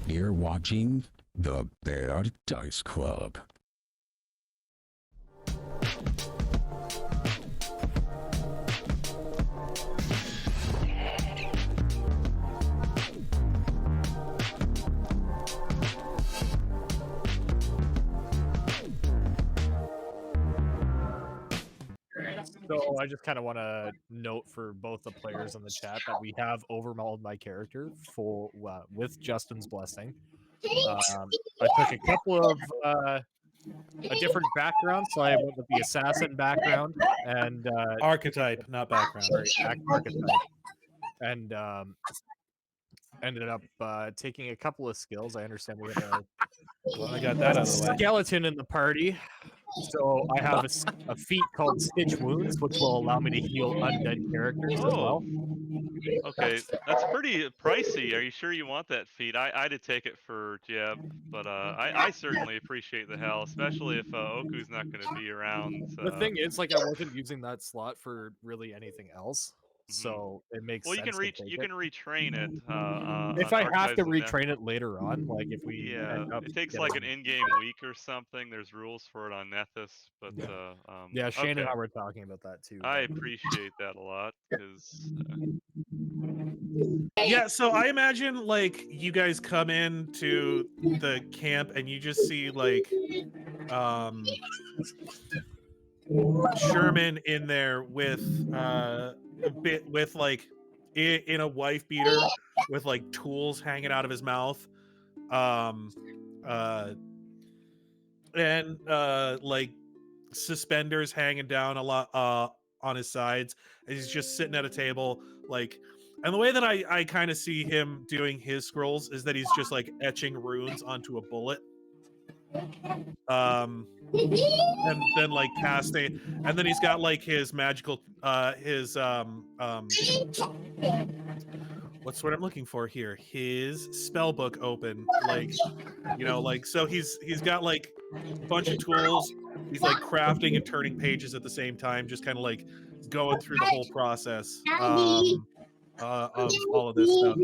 You're watching the Bear Dice Club. So I just kind of want to note for both the players in the chat that we have overmauled my character for with Justin's blessing. I took a couple of a different background, so I went with the assassin background and archetype, not background. Sorry, archetype, and ended up taking a couple of skills. I understand we have I got that out of the way. Skeleton in the party. So I have a feat called Stitch Wounds, which will allow me to heal undead characters as well. Okay, that's pretty pricey. Are you sure you want that feat? I'd take it for Jeb, but I certainly appreciate the hell, especially if Oku's not going to be around. The thing is, like, I wasn't using that slot for really anything else, so it makes well, sense. You can retrain it. If I have to retrain it later on, like if we it takes like an in-game week or something. There's rules for it on Nethys, but yeah, Shane okay. and I were talking about that too. I appreciate that a lot because yeah, so I imagine like you guys come into the camp and you just see like Sherman in there with like in a wife beater with like tools hanging out of his mouth, and like suspenders hanging down a lot on his sides. And he's just sitting at a table, like. And the way that I kind of see him doing his scrolls is that he's just like etching runes onto a bullet. And then like casting, and then he's got like his magical what's what I'm looking for here, his spell book open, like, you know, like, so he's got like a bunch of tools. He's like crafting and turning pages at the same time, just kind of like going through the whole process of all of this stuff.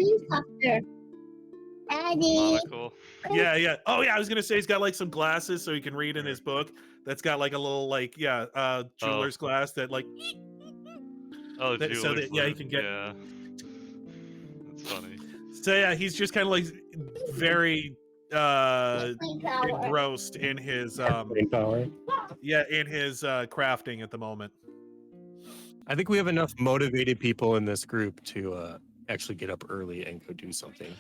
monocle. Yeah. Oh yeah, I was gonna say he's got like some glasses so he can read in his book. That's got like a little like jeweler's glass that like. Oh, that, so that he can get. Yeah, that's funny. So yeah, he's just kind of like very engrossed in his power. Yeah, in his crafting at the moment. I think we have enough motivated people in this group to actually get up early and go do something.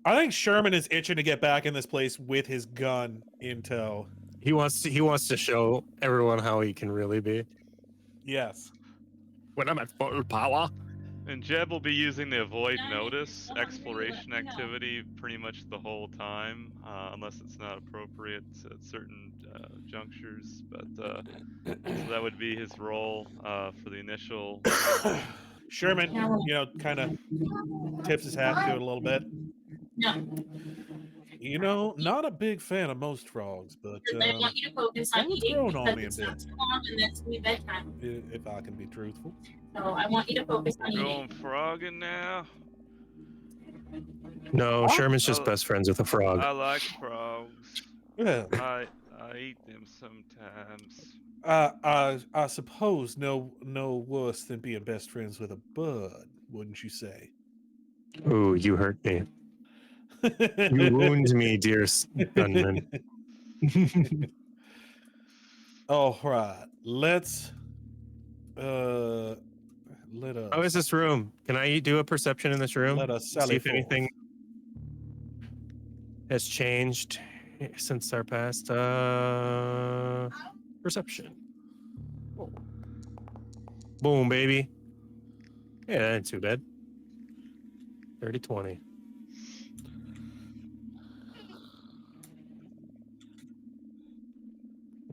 I think Sherman is itching to get back in this place with his gun in tow. He wants to show everyone how he can really be. Yes. When I'm at full power. And Jeb will be using the avoid notice exploration activity pretty much the whole time, unless it's not appropriate at certain junctures. But so that would be his role for the initial. Sherman, you know, kind of tips his hat to it a little bit. No. You know, not a big fan of most frogs, but I want you to focus on eating grown on me a it's bit. not too long and that's me bedtime. If I can be truthful. So I want you to focus on eating. Going frogging now. No, Sherman's just best friends with a frog. I like frogs. Yeah. I eat them sometimes. I suppose no worse than being best friends with a bird, wouldn't you say? Ooh, you hurt me. You wound me, dear gunman. All right, let's let us. How is this room? Can I do a perception in this room? Let us see if anything has changed since our past perception. Boom, baby. Yeah, that ain't too bad. 30-20.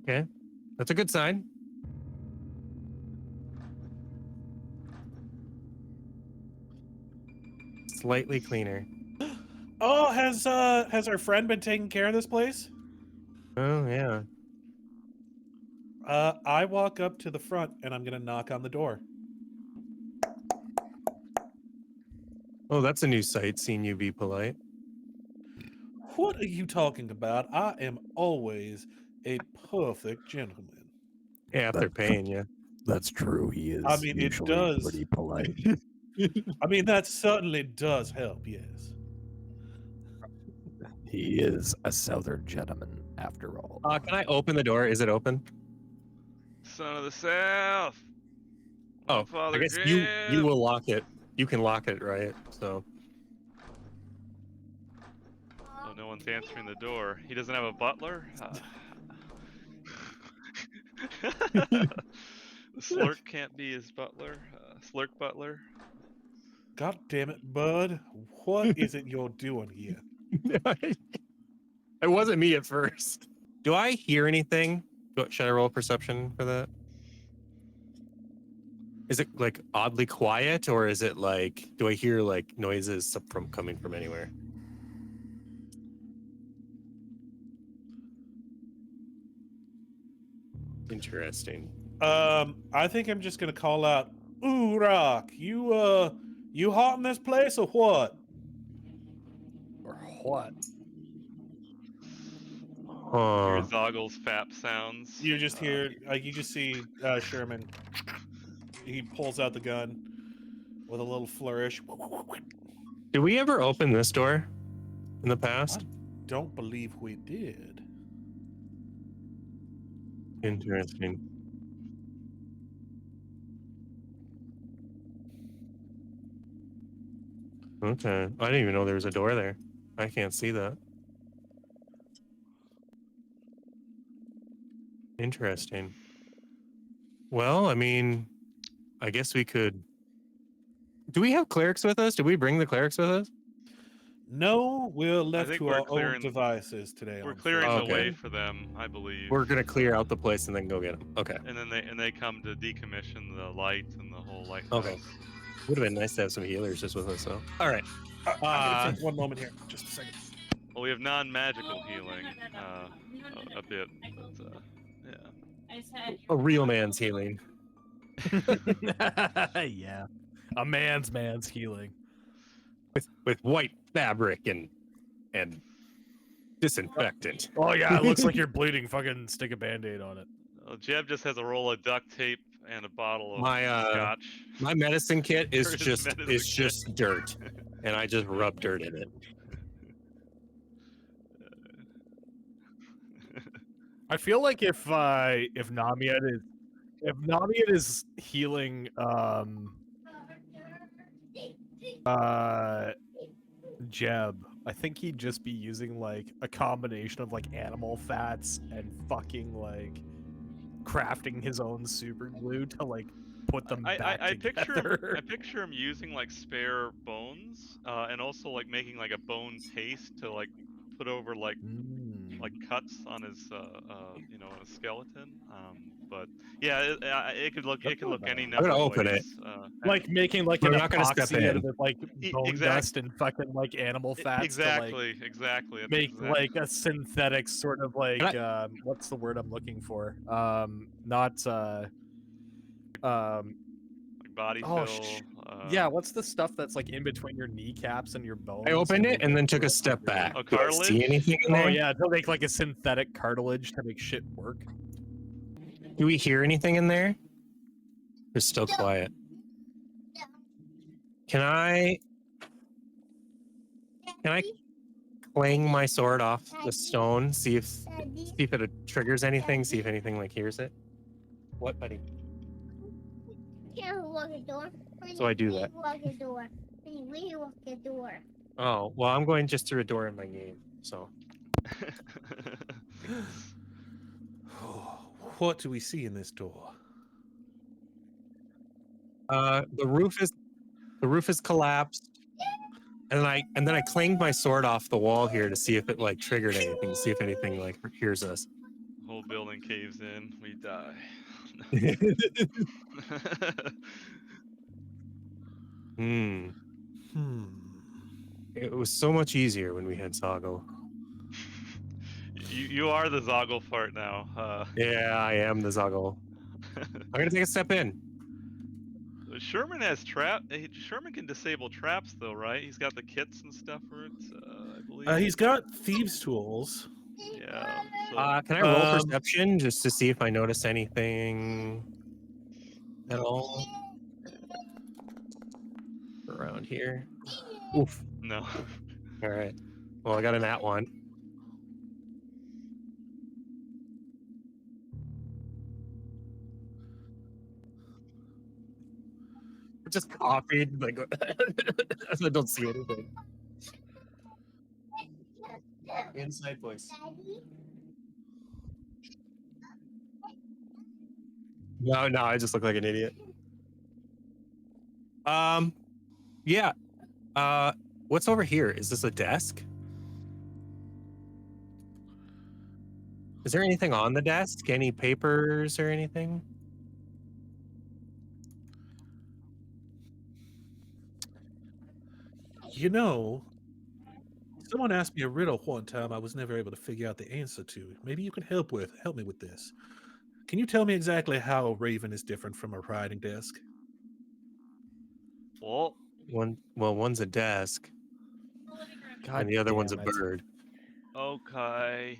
Okay, that's a good sign. Slightly cleaner. Oh, has our friend been taking care of this place? Oh yeah. I walk up to the front and I'm gonna knock on the door. Oh, that's a new sight. Seeing you be polite. What are you talking about? I am always a perfect gentleman. Yeah, if they're paying you. That's true. He is I mean, it usually does. pretty polite. I mean, that certainly does help, yes. He is a southern gentleman, after all. Can I open the door? Is it open? Son of the South. Oh, Father I guess Jim. you will lock it. You can lock it, right? So Oh, no one's answering the door. He doesn't have a butler? The Slurk can't be his butler. Slurk butler. God damn it, bud. What is it you're doing here? it wasn't me at first. Do I hear anything? Should I roll perception for that? Is it like oddly quiet, or is it like, do I hear like noises from coming from anywhere? Interesting. I think I'm just gonna call out, "Ooh, Rock, you hot in this place or what?" Or what? Hear Huh. Zoggle's fap sounds. You just hear, you just see Sherman. He pulls out the gun with a little flourish. Did we ever open this door in the past? Don't believe we did. Interesting. Okay. I didn't even know there was a door there. I can't see that. Interesting. Well, I mean, I guess we could. Do we have clerics with us? Did we bring the clerics with us? No, we're left think to we're our own clearing- devices today. We're on clearing foot. the way Okay. for them, I believe. We're gonna clear out the place and then go get them. Okay. And then they come to decommission the light and the whole lighthouse. Okay. Would have been nice to have some healers just with us, though. All right. I'm gonna take one moment here. Just a second. Well, we have non-magical healing a bit, but yeah. I said, A real man's healing. Yeah. A man's healing. With white fabric and disinfectant. Oh yeah, it looks like you're bleeding. Fucking stick a band-aid on it. Jeb just has a roll of duct tape and a bottle of My scotch. my medicine kit is Where's just medicine it's kit? just dirt, and I just rub dirt in it. I feel like if Namied is healing Jeb, I think he'd just be using like a combination of like animal fats and fucking like crafting his own super glue to like put them back I picture together. I picture him using like spare bones, and also like making like a bone paste to like put over like cuts on his on his skeleton. But yeah, it could look any I'm number gonna of open ways. Like making like We're an not gonna step epoxy out in. of it, like bone dust and fucking like animal fats exactly. to like That's make exactly. like a synthetic sort of like what's the word I'm looking for? Not like body oh, fill. yeah, what's the stuff that's like in between your kneecaps and your bones? I opened it and then make took a it step back. A Do I see cartilage? anything in Oh there? yeah, to make like a synthetic cartilage to make shit work. Do we hear anything in there? It's still quiet. Can I clang my sword off the stone? See if it triggers anything. See if anything like hears it. What, buddy? Can't lock the door. So I do that. Lock the door. We lock the door. Oh well, I'm going just through a door in my game. So What do we see in this door? the roof is collapsed, and then I clanged my sword off the wall here to see if it like triggered anything. See if anything like hears us. Whole building caves in. We die. Hmm. It was so much easier when we had Zoggle. You are the Zoggle fart now. Yeah, I am the Zoggle. I'm gonna take a step in. Sherman has trap. Sherman can disable traps though, right? He's got the kits and stuff for it. I believe. He's got thieves' tools. Yeah. So Can I roll Um, perception just to see if I notice anything at all around here? Oof. no. All right. Well, I got a nat one. Just copied, like I don't see anything. Inside voice. No, I just look like an idiot. Yeah. What's over here? Is this a desk? Is there anything on the desk? Any papers or anything? You know, someone asked me a riddle one time I was never able to figure out the answer to. Maybe you can help me with this. Can you tell me exactly how a raven is different from a writing desk? Well, One's a desk God and the other one's a damn it. bird. okay.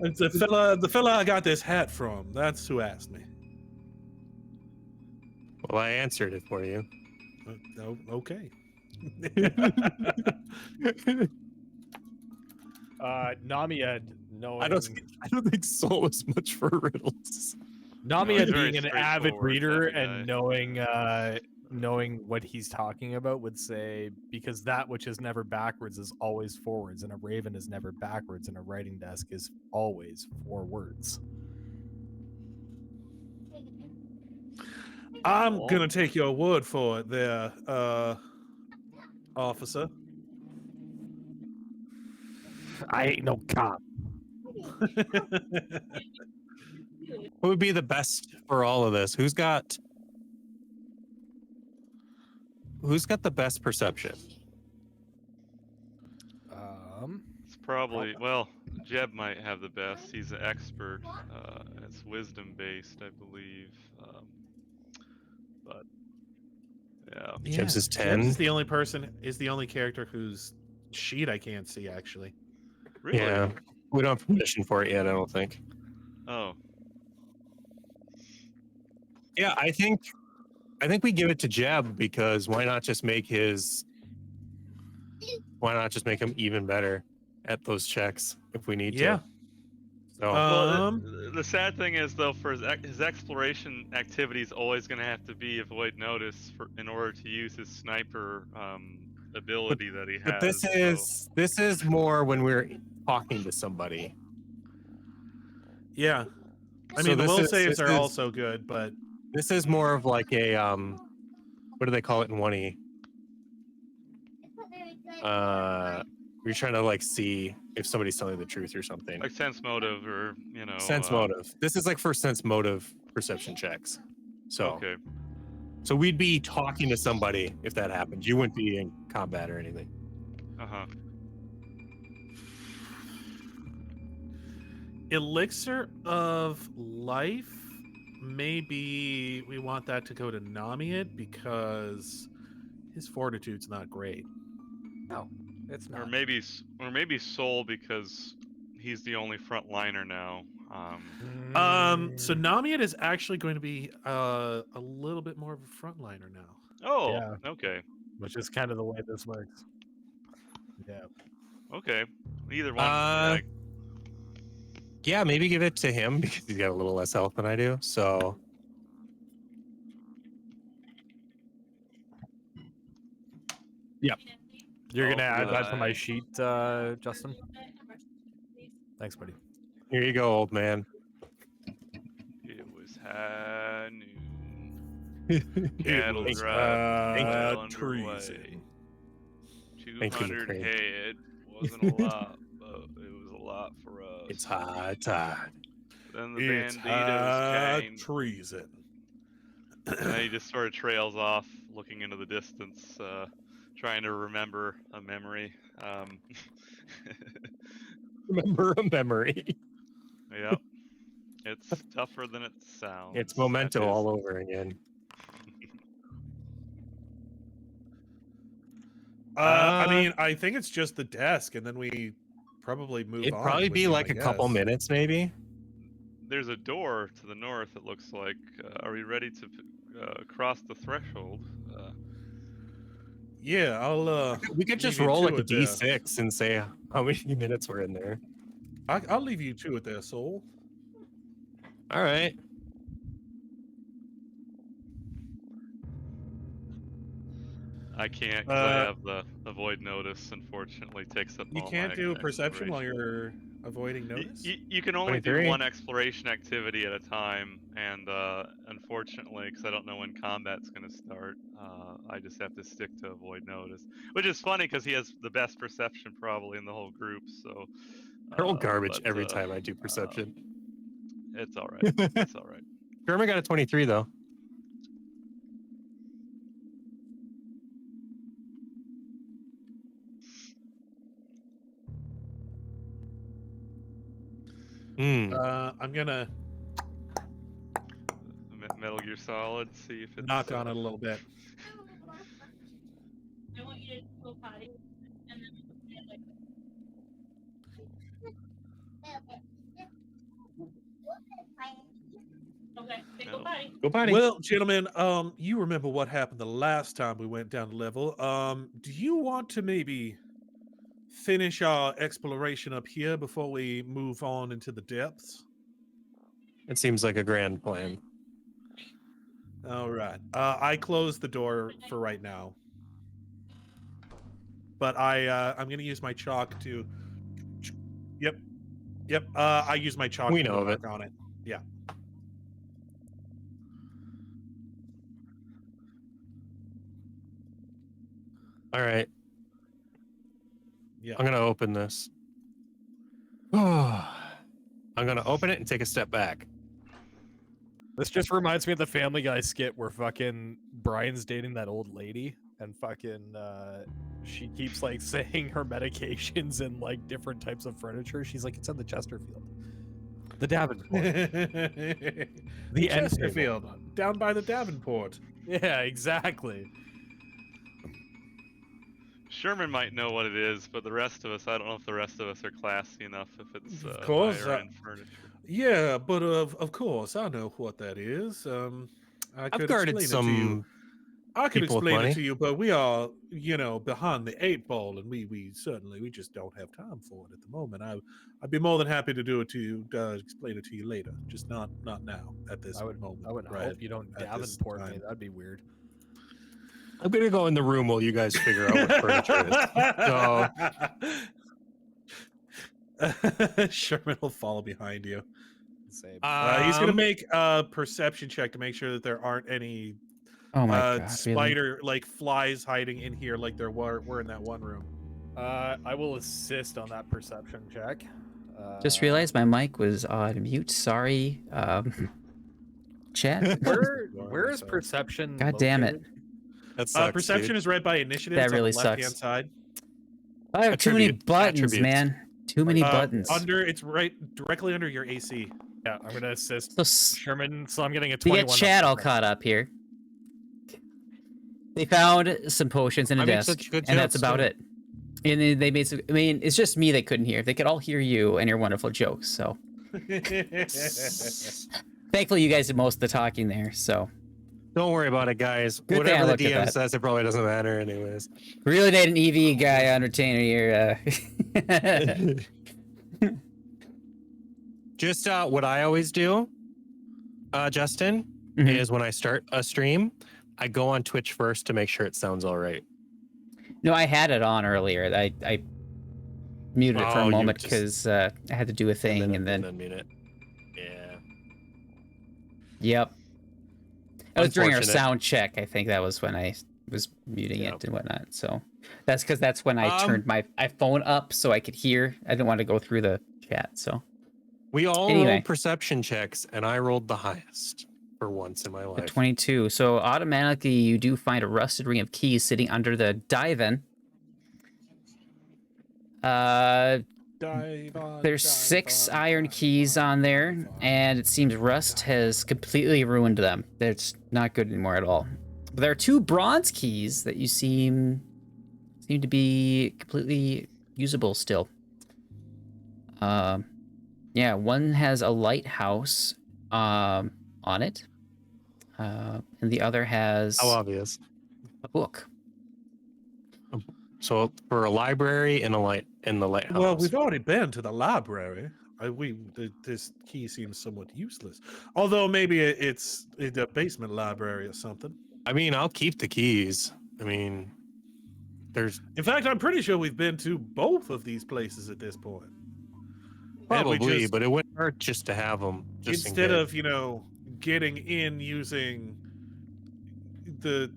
It's the fella I got this hat from. That's who asked me. Well, I answered it for you. Oh, okay. Namied knowing I don't think Soul is much for riddles. Namied he's very being an avid straightforward reader type of and guy. knowing what he's talking about would say, because that which is never backwards is always forwards, and a raven is never backwards, and a writing desk is always forwards. I'm gonna take your word for it there, officer. I ain't no cop. What would be the best for all of this? Who's got the best perception? It's probably well, Jeb might have the best. He's an expert. It's wisdom based, I believe. But yeah. Jeb's is 10. Jeb's is the only character whose sheet I can't see actually. Really? Yeah. We don't have permission for it yet, I don't think. Oh. Yeah, I think we give it to Jeb, because why not just make him even better at those checks if we need Yeah. to. So Well, the sad thing is, though, for his exploration activity is always going to have to be avoid notice in order to use his sniper ability that he has. but this is more when we're talking to somebody. Yeah. I So mean, the this will is- saves this are is- also good, but This is more of like a what do they call it in 1E? You're trying to like see if somebody's telling the truth or something. like sense motive, or Sense motive. This is like for sense motive perception checks. So Okay. so we'd be talking to somebody if that happened. You wouldn't be in combat or anything. Uh-huh. Elixir of Life, maybe we want that to go to Namied because his fortitude's not great. No, it's Or not. maybe Soul, because he's the only frontliner now. So Namied is actually going to be a little bit more of a frontliner now. Oh, Yeah. okay. Which is kind of the way this works. Yeah. Okay. Either one. Yeah, maybe give it to him because he's got a little less health than I do. So You're gonna add that to my Alright. sheet, Justin? Thanks, buddy. here you go, old man. It was high noon. It Cattle was drive well treason. underway. Thank you, 200 Craig. head wasn't a lot, but it was a lot for us. It's high tide. Then the It's banditos came, treason. and then he just sort of trails off, looking into the distance, trying to remember a memory. Remember a memory. Yep. It's tougher than it sounds. It's memento That is- all over again. I mean, I think it's just the desk, and then we probably move on. It'd probably with be you, like I a couple guess. minutes, maybe. There's a door to the north. It looks like. Are we ready to cross the threshold? Yeah, I'll. We could just leave you roll to like a it there. d6 and say how many minutes we're in there. I'll leave you to it there, Soul. All right. I can't because I have the avoid notice. Unfortunately, takes up. You all can't my do a perception while exploration. you're avoiding notice. You can only 23. do one exploration activity at a time, and unfortunately, because I don't know when combat's going to start, I just have to stick to avoid notice. Which is funny because he has the best perception probably in the whole group. So I roll garbage but, every time I do perception. It's all right. It's all right. Sherman got a 23 though. I'm gonna Metal Gear Solid. See if it's knock on it a little bit. I want you to go potty, and then like. Okay, then go No. potty. Go potty. Well, gentlemen, you remember what happened the last time we went down the level. Do you want to maybe finish our exploration up here before we move on into the depths? It seems like a grand plan. All right. I closed the door for right now, but I'm gonna use my chalk to. Yep. I use my chalk. We to know of mark it. on it. Yeah. All right. Yeah. I'm gonna open this. I'm gonna open it and take a step back. This just reminds me of the Family Guy skit where fucking Brian's dating that old lady and fucking she keeps like saying her medications and like different types of furniture. She's like, it's in the Chesterfield. The Davenport. the end Chesterfield, down by the Davenport. Yeah, exactly. Sherman might know what it is, but the rest of us, I don't know if the rest of us are classy enough if it's Of course, higher end furniture. Yeah, but of course I know what that is. I could I've guarded explain it to you. some. I could people with explain it money. to you, but we are, behind the 8 ball, and we just don't have time for it at the moment. I'd be more than happy to do it to you, explain it to you later, just not now at this moment. I would right hope you don't at this Davenport me. time. That'd be weird. I'm gonna go in the room while you guys figure out what furniture is. So Sherman will follow behind you. Same. He's gonna make a perception check to make sure that there aren't any Oh my god, really? spider like flies hiding in here like there were in that one room. I will assist on that perception check. Just realized my mic was on mute. Sorry. Chat. Where is perception? God damn it. located? that sucks, Perception dude. is read by initiative. That It's really on the left-hand sucks. side. I have too many buttons, Attributes. man. Too many buttons. It's right directly under your AC. Yeah, I'm gonna assist So Sherman. So I'm getting a we 21. get on chat all perception. caught up here. They found some potions in a I make desk, such good and that's jokes, about too. it. And they made some. I mean, it's just me they couldn't hear. They could all hear you and your wonderful jokes. So thankfully, you guys did most of the talking there. So Don't worry about it, guys. Good thing I Whatever the looked at DM that. says, it probably doesn't matter, anyways. really need an EV guy on retainer here. Just what I always do, Justin, Mhm. is when I start a stream, I go on Twitch first to make sure it sounds all right. No, I had it on earlier. I muted it for Oh, a you moment just- because I had to do a thing, and then mute it. Yeah. yep. It was during our Unfortunate. sound check. I think that was when I was muting Yep. it and whatnot. So that's when I turned my phone up so I could hear. I didn't want to go through the chat. So We all Anyway. rolled perception checks, and I rolled the highest for once in my a life. 22. So automatically you do find a rusted ring of keys sitting under the dive-in. There's 6 iron keys on there, and it seems rust has completely ruined them. It's not good anymore at all. But there are 2 bronze keys that you seem seem to be completely usable still. Yeah, one has a lighthouse on it, and the other has How obvious. a book. So for a library and in the lighthouse. Well, we've already been to the library. This key seems somewhat useless. Although maybe it's a basement library or something. I mean, I'll keep the keys. I mean, there's In fact, I'm pretty sure we've been to both of these places at this point. And we probably, just- but it wouldn't hurt just to have them. Just instead in of getting in using the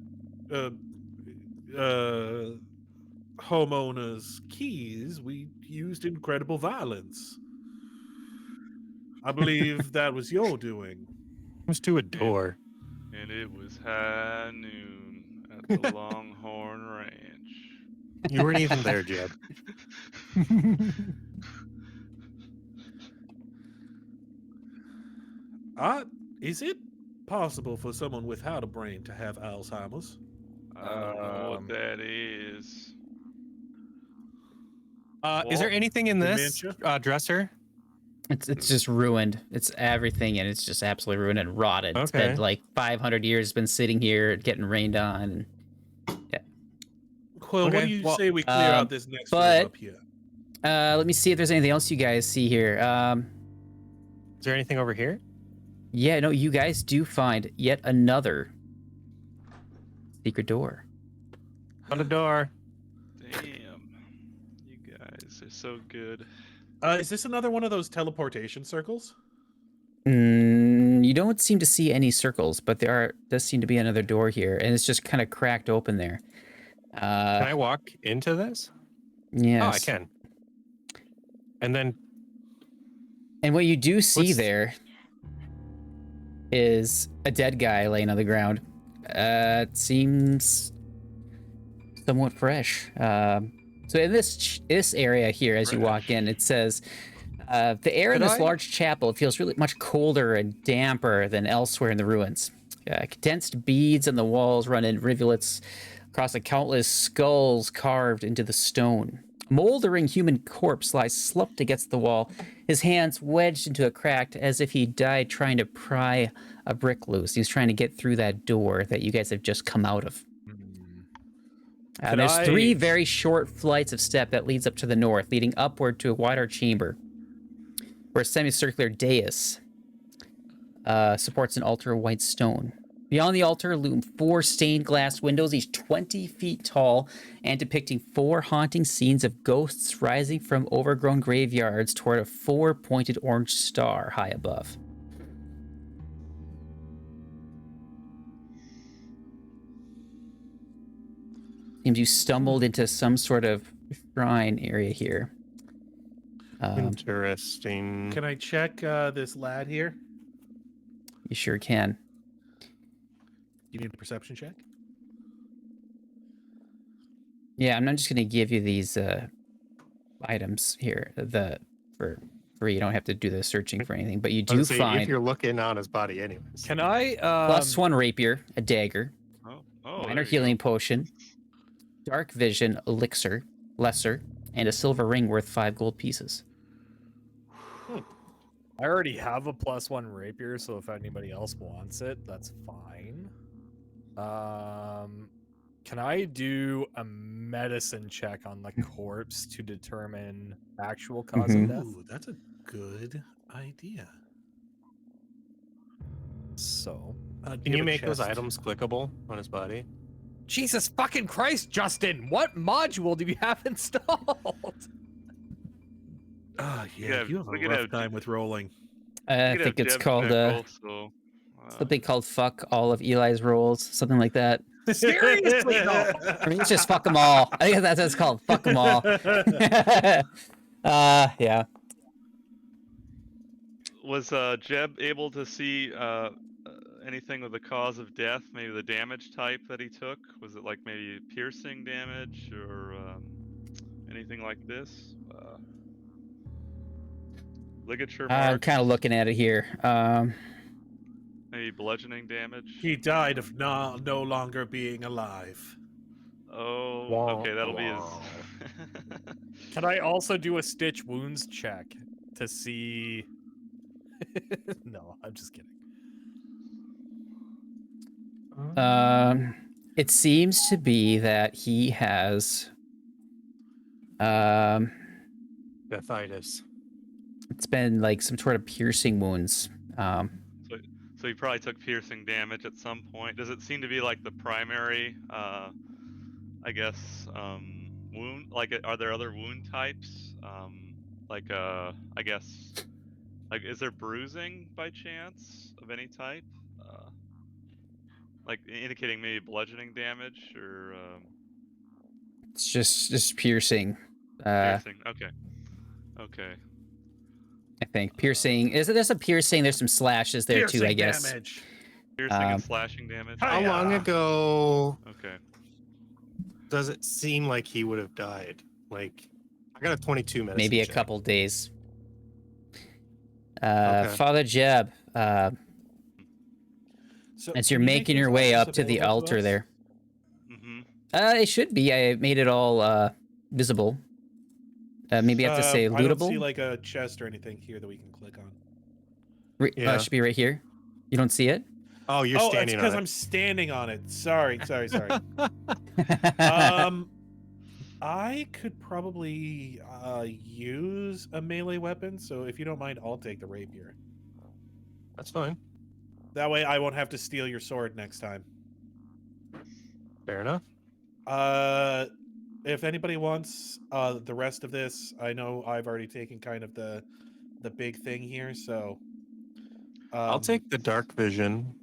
homeowner's keys, we used incredible violence. I believe that was your doing. comes to a door. And it was high noon at the Longhorn Ranch. You weren't even there, Jeb. Is it possible for someone without a brain to have Alzheimer's? I don't know what that is. Is there anything in this Dementia? dresser? It's just ruined. It's everything, and it's just absolutely ruined and rotted. It's Okay. been like 500 years. It's been sitting here, getting rained on. Well, what Okay, do you well, say we clear out this next room but- up here? Let me see if there's anything else you guys see here. Is there anything over here? Yeah, no, you guys do find yet another secret door. On the door. Damn. You guys are so good. Is this another one of those teleportation circles? You don't seem to see any circles, but does seem to be another door here, and it's just kind of cracked open there. Can I walk into this? Yes. Oh, I can. And then And what you do see What's- there is a dead guy laying on the ground. It seems somewhat fresh. So in this area here, as you walk in, it says the air in Could this I- large chapel feels really much colder and damper than elsewhere in the ruins. Condensed beads on the walls run in rivulets across the countless skulls carved into the stone. A moldering human corpse lies slumped against the wall, his hands wedged into a crack as if he died trying to pry a brick loose. He's trying to get through that door that you guys have just come out of. Could There's three I- very short flights of step that leads up to the north, leading upward to a wider chamber, where a semicircular dais supports an altar of white stone. Beyond the altar loom 4 stained glass windows, each 20 feet tall, and depicting 4 haunting scenes of ghosts rising from overgrown graveyards toward a 4-pointed orange star high above. Seems you stumbled into some sort of shrine area here. interesting. Can I check this lad here? You sure can. You need a perception check? Yeah, I'm not just gonna give you these items here. For free. You don't have to do the searching for anything, but you I do would say, find if you're looking on his body, anyways. Can I +1 rapier, a dagger, Oh, minor there you healing go. potion, dark vision elixir, lesser, and a silver ring worth 5 gold pieces. I already have a +1 rapier, so if anybody else wants it, that's fine. Can I do a medicine check on the corpse to determine actual cause of death? Ooh, that's a good idea. So, Can you make those items clickable on his body? Jesus fucking Christ, Justin! What module do you have installed? Ah, Yeah, you have we a could rough have- time with rolling. I You could think have it's Jeb's called deck also. something called "fuck all of Eli's rolls," something like that. Seriously, though. I mean, it's just fuck them all. I think that's what it's called. Fuck them all. Yeah. Was Jeb able to see anything with the cause of death? Maybe the damage type that he took? Was it like maybe piercing damage or anything like this? Ligature I'm marks? kind of looking at it here. Maybe bludgeoning damage? He died of no longer being alive. Oh, Wah, okay, that'll be his. wah. Can I also do a stitch wounds check to see? No, I'm just kidding. It seems to be that he has Deathitis. it's been like some sort of piercing wounds. So he probably took piercing damage at some point. Does it seem to be like the primary, I guess, wound? Like, are there other wound types? I guess, like, is there bruising by chance of any type? Like indicating maybe bludgeoning damage or It's just piercing. piercing? Okay. Okay. I think piercing. There's a piercing? There's some slashes there too. I guess. Damage. Piercing and slashing damage. How long ago Okay. does it seem like he would have died? Like, I got a 22 medicine Maybe a check. couple days. Okay. Father Jeb, So as can you're you make making those your way items up to the available altar us? there. Mm-hmm. It should be. I made it all visible. Maybe I have to say I don't lootable. see like a chest or anything here that we can click on. Yeah. It should be right here. You don't see it? Oh, you're Oh, it's standing because on I'm it. standing on it. Sorry. I could probably use a melee weapon, so if you don't mind, I'll take the rapier. That's fine. That way, I won't have to steal your sword next time. Fair enough. If anybody wants the rest of this, I know I've already taken kind of the big thing here, so I'll take the dark vision.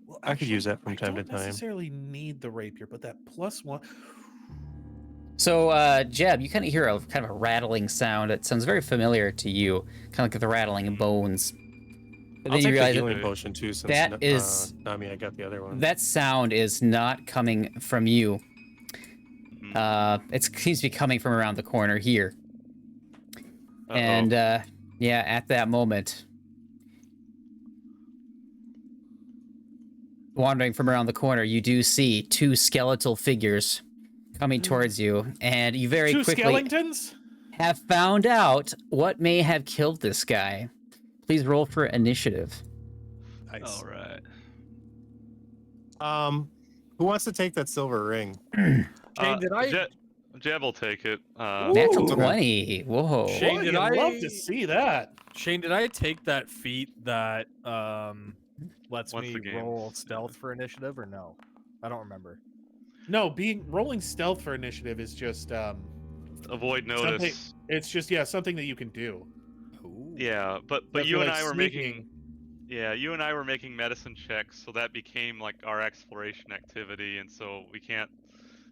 Well, I could use that from I time to don't time. necessarily need the rapier, but that +1. So, Jeb, you kind of hear a kind of a rattling sound. It sounds very familiar to you, kind of like the rattling of bones. But I'll then you take the realize healing that- potion too, since that is- Nami, I got the other one. that sound is not coming from you. It seems to be coming from around the corner here. And yeah, at that moment, wandering from around the corner, you do see two skeletal figures coming towards you, and you very Two quickly skeletons? have found out what may have killed this guy. Please roll for initiative. Nice. All right. Who wants to take that silver ring? Shane, did I? Jeb will take it. Natural Ooh. 20. Whoa. Shane, Boy, did you'd I love to see that? Shane, did I take that feat that lets Once me the game's- roll stealth for initiative, or no? I don't remember. No, rolling stealth for initiative is just Avoid something. notice. It's just something that you can do. Yeah, but if you you're, and like, I were sneaking- making. Yeah, you and I were making medicine checks, so that became like our exploration activity, and so we can't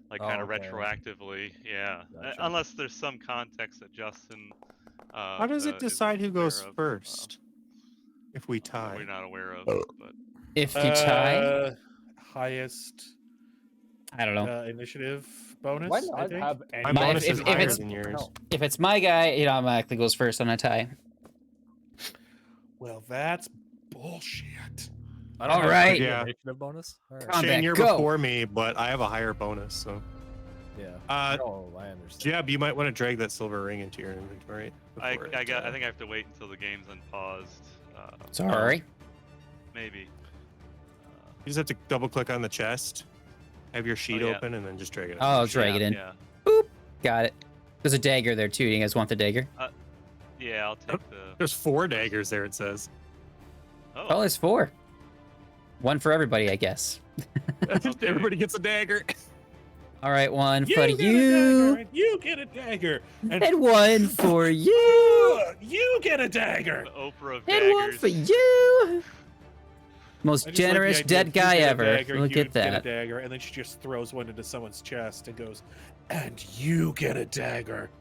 like Oh, kind of okay. retroactively. Yeah, Gotcha. unless there's some context that Justin. How does it is decide who aware goes of, first? If we that tie. we're not aware of, but If you tie, Highest I don't know. initiative bonus. Why I not think. have My any? bonus if- is if higher it's- than yours. No. If it's my guy, it automatically goes first on a tie. Well, that's bullshit. I don't All have right. any Yeah. initiative bonus. All right. Combat, Shane, you're go. before me, but I have a higher bonus, so. Yeah. Oh, I understand. Jeb, you might want to drag that silver ring into your inventory. I before it, think I have to wait until the game's unpaused. Sorry. Maybe. You just have to double click on the chest, have your sheet Oh, yeah. open, and then just drag it Oh, out. I'll drag it in. Yeah. Got it. There's a dagger there too. You guys want the dagger? Yeah, I'll take the. There's 4 daggers there, it says. Oh, there's 4. One for everybody, I guess. Okay. Everybody gets a dagger. All right, one You for get a you, dagger, and you get a dagger, and one for you, you get a dagger. The Oprah of and one daggers. for you. Most I just like the generous idea dead of you guy get a ever. dagger, Look you at get a that. dagger, and then she just throws one into someone's chest and goes, "And you get a dagger."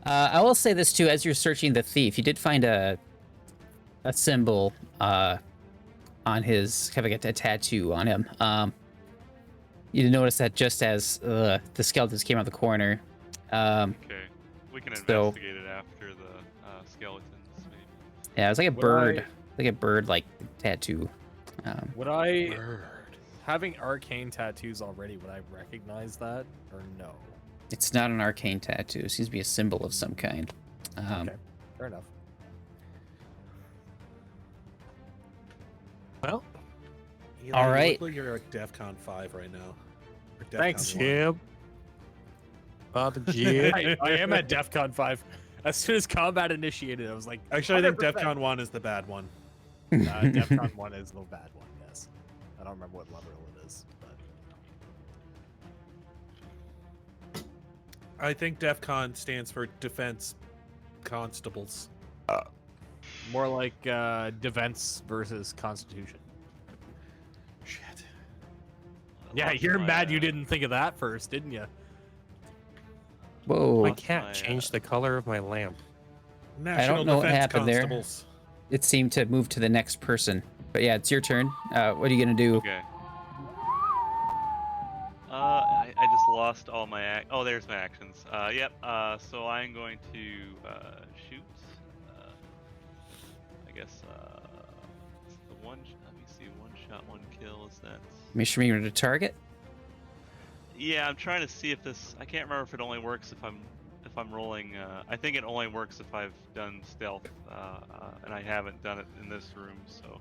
I will say this too: as you're searching the thief, you did find a symbol on his kind of like a tattoo on him. You notice that just as the skeletons came out the corner. Okay. We can So- investigate it after the skeletons, maybe. Yeah, it was like a Would bird, I- like a bird like tattoo. Would I having arcane tattoos already, would I recognize that or no? It's not an arcane tattoo. It seems to be a symbol of some kind. Okay, fair enough. Well, Eli, All you right. look like you're at DEFCON 5 right now. Or DEFCON Thanks, 1. Jib. Father Jib. I am at DEFCON 5. As soon as combat initiated, I was like, Actually, I think 100%. DEFCON 1 is the bad one. DEFCON 1 is the bad one, yes. I don't remember what level it is, but I think DEFCON stands for Defense Constables. more like defense versus constitution. Shit. Yeah, you're mad you didn't think of that first, didn't you? Whoa. My cat changed the color of my lamp. National know what Defense happened there. Constables. It seemed to move to the next person. But yeah, it's your turn. What are you going to do? Okay. I just lost all my oh, there's my actions. Yep. So I'm going to shoot. I guess it's the one. Let me see. One shot, one kill. Is that? Make sure you're to target. Yeah, I'm trying to see if this. I can't remember if it only works if I'm rolling. I think it only works if I've done stealth, and I haven't done it in this room. So.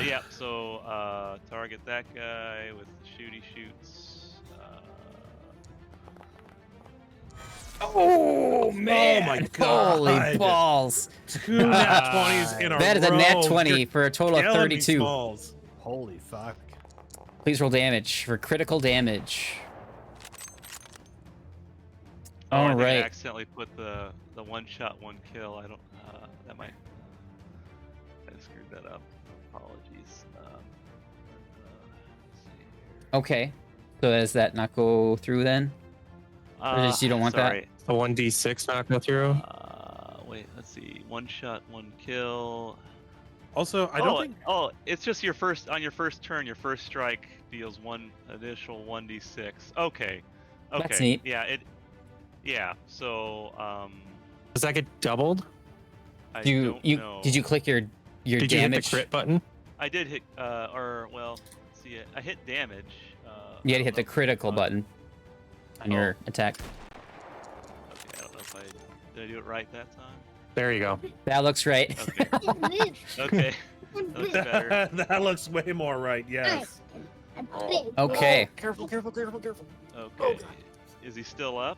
Yeah. So target that guy with the shooty shoots. Oh, man. Oh my god. Holy balls. 2 nat 20s in a row. That is a nat 20 You're for a total of killing me, 32. Smalls. Holy fuck. Please roll damage for critical damage. Oh, I All think I right. accidentally put the one shot, one kill. I don't. That might. I screwed that up. Apologies. Let's see here. Okay. So does that not go through then? Or just you don't want that? sorry. A 1d6 not go through. Wait. Let's see. One shot, one kill. Also, I don't think Oh, it's just your first on your first turn. Your first strike deals one additional 1d6. Okay. Okay. That's neat. Yeah. Yeah. So. Does that get doubled? I You don't you know. did you click your Did you hit damage? the crit button? I did hit. Or well. Let's see. I hit damage. You had to I don't hit the know if critical it's button on your attack. Okay, I don't know if did I do it right that time. There you go. That looks right. Okay. Okay. That looks better. that looks way more right. Yes. Okay. Careful, careful, careful, careful. Okay. Is he still up?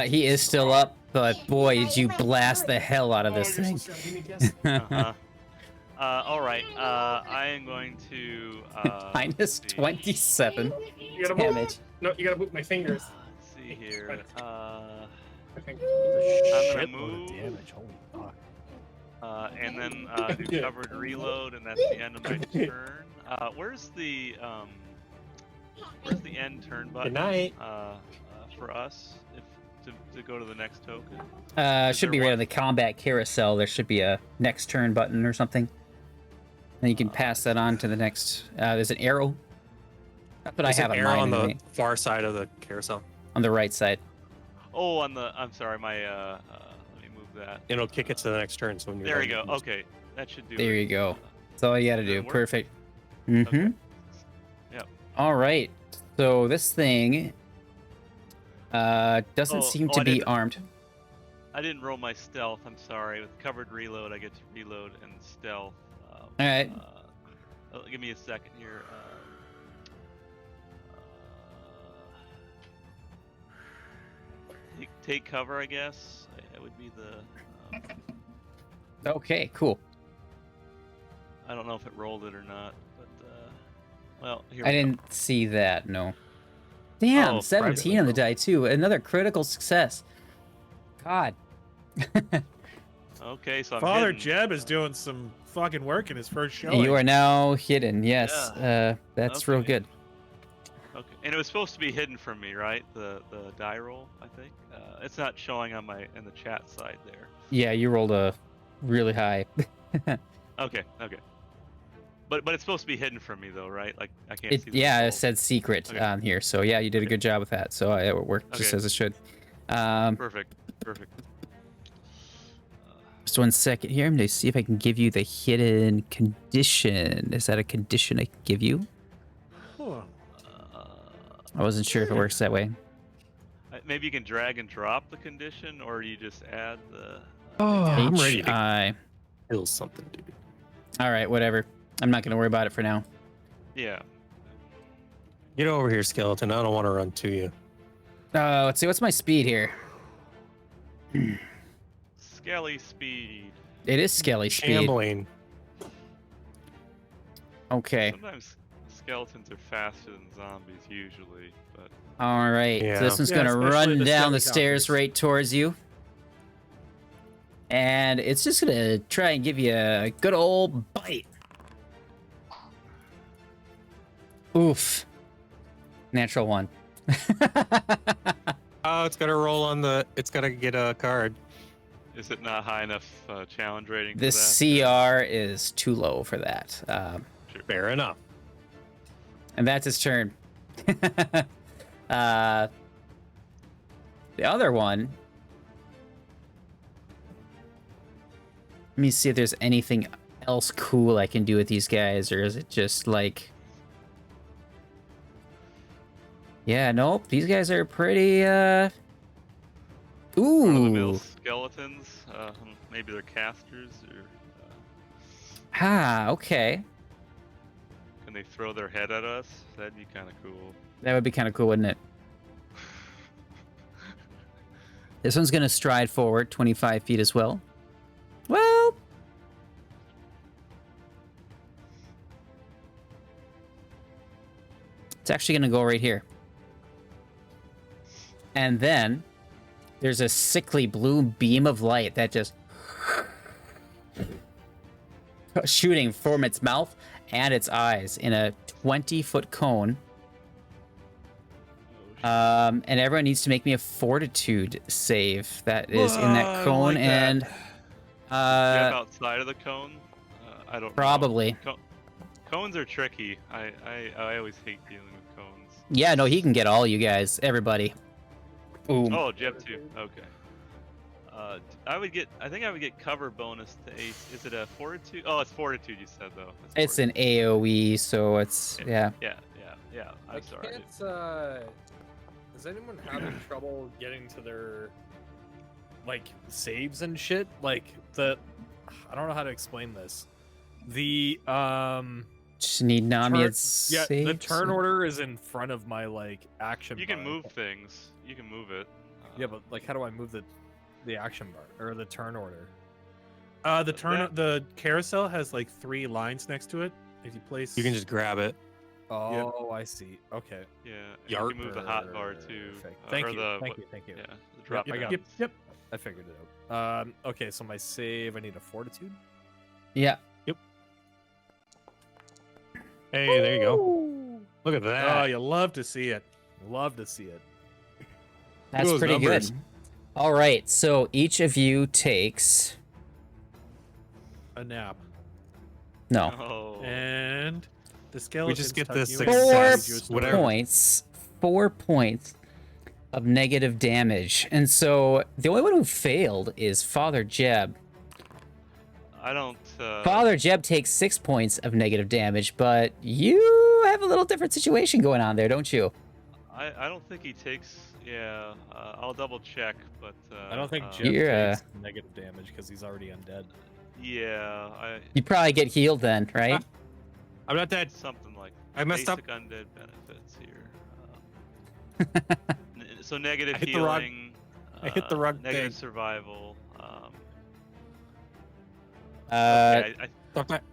He is still up, but boy, did you blast the hell out of this thing. Uh-huh. All right. I am going to Minus let's see. 27 You gotta damage. move. No, you gotta move my fingers. Let's see here. My fingers. I'm gonna Shitload move. of damage. Holy fuck. And then do covered reload, and that's the end of my turn. Where's the end turn button? Good night. For us, if to go to the next token. Should be right on the combat carousel. There should be a next turn button or something. Then you can pass that on to the next. There's an arrow. That's what There's I have an on arrow mine. on the anyway. far side of the carousel. On the right side. Oh, I'm sorry. My let me move that. It'll kick it to the next turn. So when you're There done, you go. can just- Okay, that should do it. There you go. That's all you got to Does that do. work? Perfect. Mm-hmm. Okay. Yep. All right. So this thing doesn't seem oh, to I be didn't- armed. I didn't roll my stealth. I'm sorry. With covered reload, I get to reload and stealth. All right. Give me a second here. Take cover, I guess. That would be the. Okay. Cool. I don't know if it rolled it or not, but well, here I we go. didn't see that. No. Damn, Oh, 17 on the private die too. Another critical success. God. Okay, so I'm Father hidden. Jeb is doing some fucking work in his first showing. You are now hidden. Yes. Yeah. That's real Okay. good. Okay, and it was supposed to be hidden from me, right? The die roll, I think. It's not showing on my in the chat side there. Yeah, you rolled a really high. Okay, okay. But it's supposed to be hidden from me though, right? Like I can't see. The Yeah, it result. said secret Okay. on here. So yeah, you did a Okay. good job with that. So it worked just Okay. as it should. Perfect, perfect. Just 1 second here. I'm going to see if I can give you the hidden condition. Is that a condition I can give you? I wasn't sure if it works that way. Maybe you can drag and drop the condition, or you just add the. Oh, I'm ready to HI. kill something, dude. All right, whatever. I'm not going to worry about it for now. Yeah. Get over here, skeleton. I don't want to run to you. Let's see. What's my speed here? Skelly speed. It is Skelly speed. Shambling. Okay. Sometimes skeletons are faster than zombies usually, but All right. Yeah. So this one's Yeah, going to especially run the down the skelly stairs copies. right towards you. And it's just going to try and give you a good old bite. Oof. Natural one. Oh, it's got to roll on the. It's got to get a card. is it not high enough challenge rating? The for that? CR is too low for that. Fair enough. And that's his turn. The other one. Let me see if there's anything else cool I can do with these guys, or is it just like. Yeah, nope. These guys are pretty. Run-of-the-mill Ooh. skeletons. Maybe they're casters, or Okay. can they throw their head at us? That'd be kind of cool. That would be kind of cool, wouldn't it? This one's gonna stride forward 25 feet as well. Well. It's actually gonna go right here. And then there's a sickly blue beam of light that just shooting from its mouth and its eyes in a 20-foot cone. And everyone needs to make me a fortitude save that is in that I cone. like that. And Step outside of the cone. I don't. probably. Know. Cones are tricky. I always hate dealing with cones. Yeah, no, he can get all you guys, everybody. Boom. Oh, Jeb too. Okay. I think I would get cover bonus to ace. Is it a fortitude? Oh, it's fortitude. You said though. It's an AOE, so it's yeah. Yeah. I'm sorry. Does anyone having trouble getting to their like saves and shit? Like I don't know how to explain this. The Just need Namied's the saves. turn order is in front of my like action. You can bar. move things. You can move it. Yeah, but like, how do I move the action bar or the turn order? The carousel has like 3 lines next to it. If you place, You can just grab it. Oh, I see. Okay. Yeah. and Yarp. You can move the hot bar too. Perfect. Thank or you. The, Thank what- you. Thank you. Yeah. The drop I down. got Yep. I figured it out. Okay, so my save, I need a fortitude. Yeah. Hey, there you go. Look at that. Oh, you love to see it. Love to see it. That's those pretty numbers. good. All right, so each of you takes A nap. no Oh. And the skeleton. get the Four success, whatever. points. 4 points of negative damage, and so the only one who failed is Father Jeb. I don't. Father Jeb takes 6 points of negative damage, but you have a little different situation going on there, don't you? I don't think he takes. Yeah. I'll double check, but. I don't think Jeb. Jeb You're, takes negative damage because he's already undead. Yeah. You probably get healed then, right? I'm not that. Something like. I messed up. Basic undead benefits here. So negative I hit the wrong- healing. I hit the wrong Negative thing. survival. Okay, Stop that.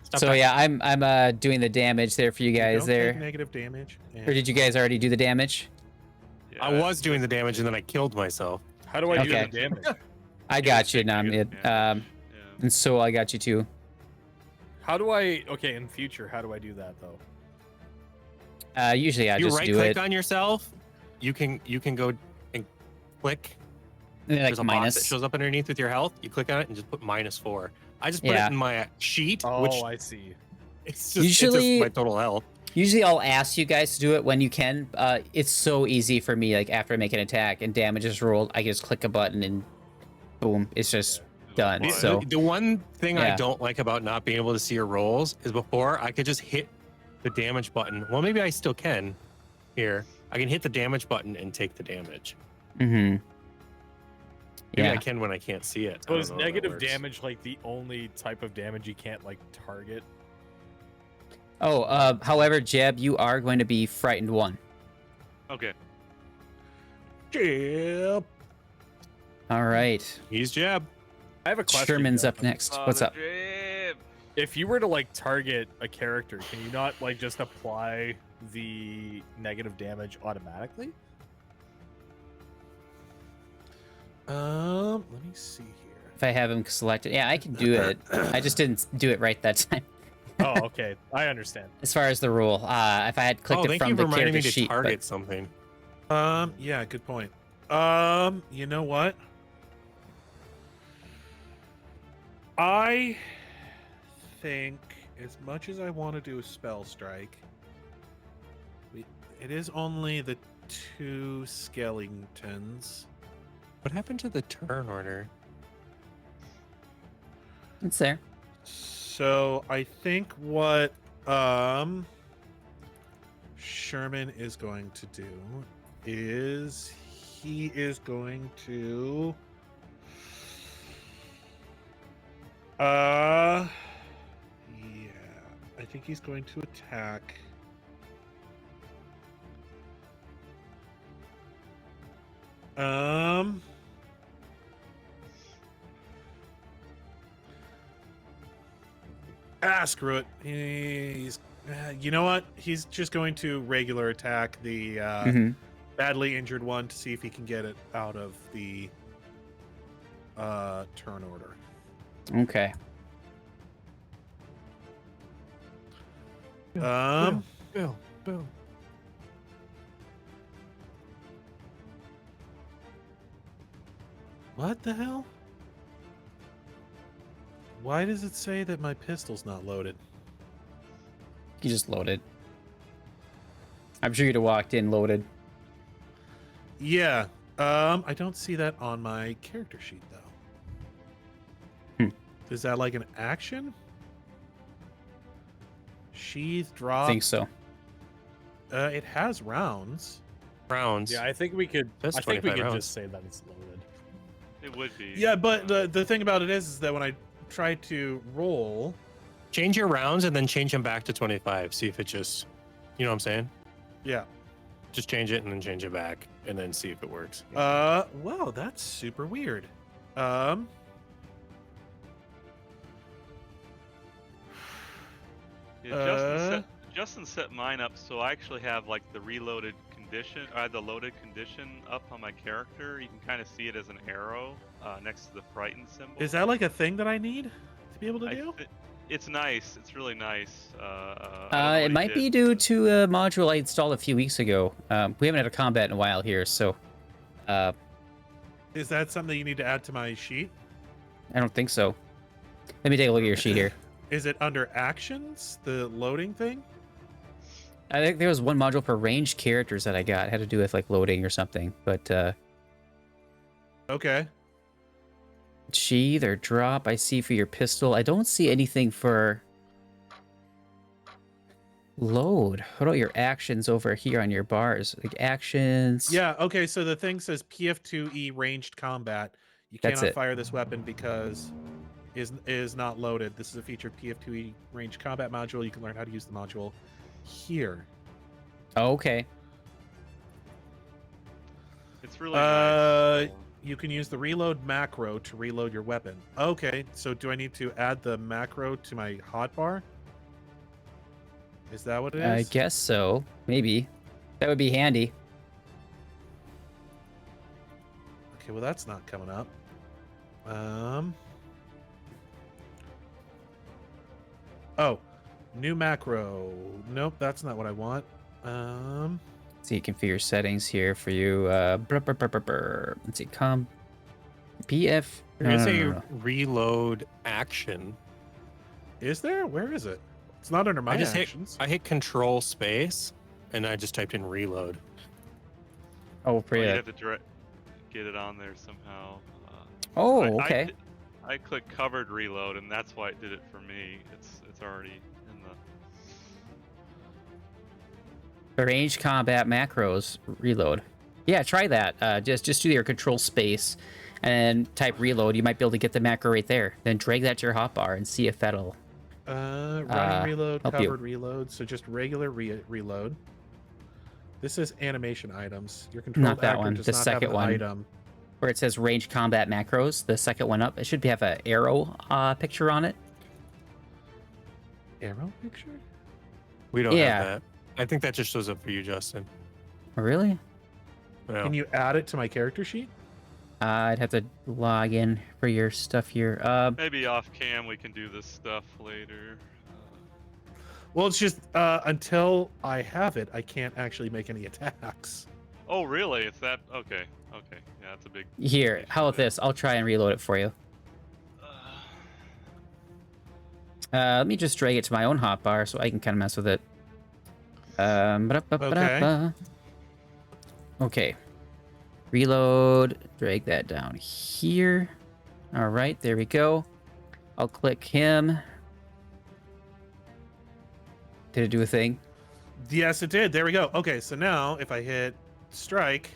Stop so that. yeah, I'm doing the damage there for you guys Don't there. take negative damage. and- Or did you guys already do the damage? Yeah, I was doing the damage and then I killed myself. How do I do Okay. the damage? I got you, negative Namied. damage. And so I got you too. How do I? Okay, in future, how do I do that though? Usually I You just right do click it. on yourself. You can go and click. Like There's a box minus. that shows up underneath with your health. You click on it and just put -4. I just put Yeah. it in my sheet, Oh, which I see. it's just, Usually- my total health. Usually I'll ask you guys to do it when you can. It's so easy for me. Like after I make an attack and damage is rolled, I just click a button and boom, it's just done. Well, The one thing I Yeah. don't like about not being able to see your rolls is before I could just hit the damage button. Well, maybe I still can. Here, I can hit the damage button and take the damage. Mm-hmm. Maybe Yeah. I can when I can't see it. I So don't is know how that negative works. damage like the only type of damage you can't like target? Oh, however, Jeb, you are going to be frightened 1. Okay. Jab. All right. He's Jab. I have a question. Sherman's Jeff. up next. What's up? Jab. If you were to like target a character, can you not like just apply the negative damage automatically? Let me see here. If I have him selected, yeah, I can do it. I just didn't do it right that time. Oh, okay. I understand. As far as the rule, if I had clicked Oh, it thank from you the for reminding me character to sheet, but target something. Yeah, good point. You know what? I think as much as I want to do a spell strike, it is only the 2 skeletons. What happened to the turn order? it's there. So I think what Sherman is going to do is he is going to yeah, I think he's going to attack screw it. He's you know what? He's just going to regular attack the Mhm. badly injured one to see if he can get it out of the turn order. Okay. Um, Bill. what the hell? Why does it say that my pistol's not loaded? You just loaded. I'm sure you'd have walked in loaded. Yeah. I don't see that on my character sheet though. Is that like an action? Sheath drop. I think so. It has rounds. Rounds. Yeah, I think we could. That's I think we 25 could rounds. just say that it's loaded. It would be. Yeah, but the thing about it is that when I try to roll, Change your rounds and then change them back to 25. See if it just, you know what I'm saying? yeah. Just change it and then change it back and then see if it works. Wow, that's super weird. Yeah, Justin set mine up so I actually have like the reloaded condition, the loaded condition up on my character. You can kind of see it as an arrow next to the frightened symbol. Is that like a thing that I need to be able to do? It's nice. It's really nice. It might be due to a module I installed a few weeks ago. We haven't had a combat in a while here, so Is that something you need to add to my sheet? I don't think so. Let me take a look at your sheet here. Is it under actions, the loading thing? I think there was one module for ranged characters that I got. It had to do with like loading or something. But Okay. sheath or drop I see for your pistol. I don't see anything for load. What about your actions over here on your bars? Like actions. Yeah, okay, so the thing says PF2E ranged combat. You That's cannot it. fire this weapon because is not loaded. This is a feature of PF2E ranged combat module. You can learn how to use the module here. Oh, okay. It's really nice. You can use the reload macro to reload your weapon. Okay, so do I need to add the macro to my hotbar? Is that what it is? I guess so. Maybe. That would be handy. Okay, well that's not coming up. Oh, new macro. Nope, that's not what I want. Let's see, configure settings here for you. Let's see, PF. You're gonna say no. reload action. Is there? Where is it? It's not under my I just actions. I hit control space and I just typed in reload. Oh, You yeah. have to get it on there somehow. Oh, I- okay. I clicked covered reload, and that's why it did it for me. It's already in the. The range combat macros reload. Yeah, try that. Just do your control space and type reload. You might be able to get the macro right there. Then drag that to your hotbar and see if that'll. Running reload, help you. covered reload. So just regular reload. This is animation items. Your control Not that actor one, does the not second have an one. item. Where it says range combat macros, the second one up. It should have an arrow picture on it. Arrow picture? We don't Yeah. have that. I think that just shows up for you, Justin. Oh, really? No. Can you add it to my character sheet? I'd have to log in for your stuff here. Maybe off cam we can do this stuff later. Well, it's just until I have it, I can't actually make any attacks. Oh, really? It's that? Okay. Okay. Yeah, that's a big. Here, how about this? I'll try and reload it for you. Let me just drag it to my own hotbar so I can kind of mess with it. Okay. Reload. Drag that down here. All right, there we go. I'll click him. Did it do a thing? Yes, it did. There we go. Okay, so now if I hit strike,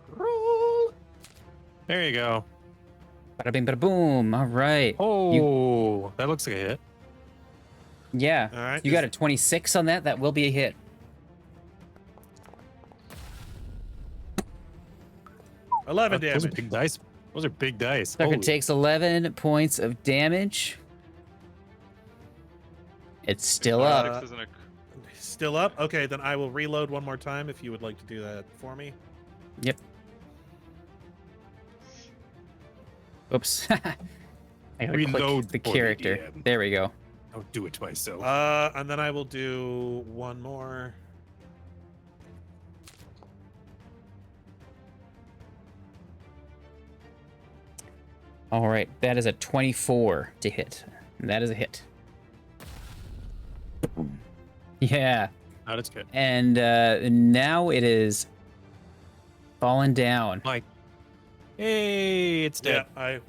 roll. There you go. Bada bing, bada boom. All right. Oh, that looks like a hit. Yeah. All right. You got a 26 on that. That will be a hit. 11 Those are damage. big dice. Those are big dice. Sucker Holy- takes 11 points of damage. It's still up. Six isn't a- Still up? Okay, then I will reload one more time if you would like to do that for me. Yep. Oops. I gotta Reload click the for the character. DM. There we go. Don't do it to myself. And then I will do one more. All right. That is a 24 to hit. That is a hit. Yeah. Oh, that's good. And now it is fallen down. Like, hey, it's dead. Yeah, I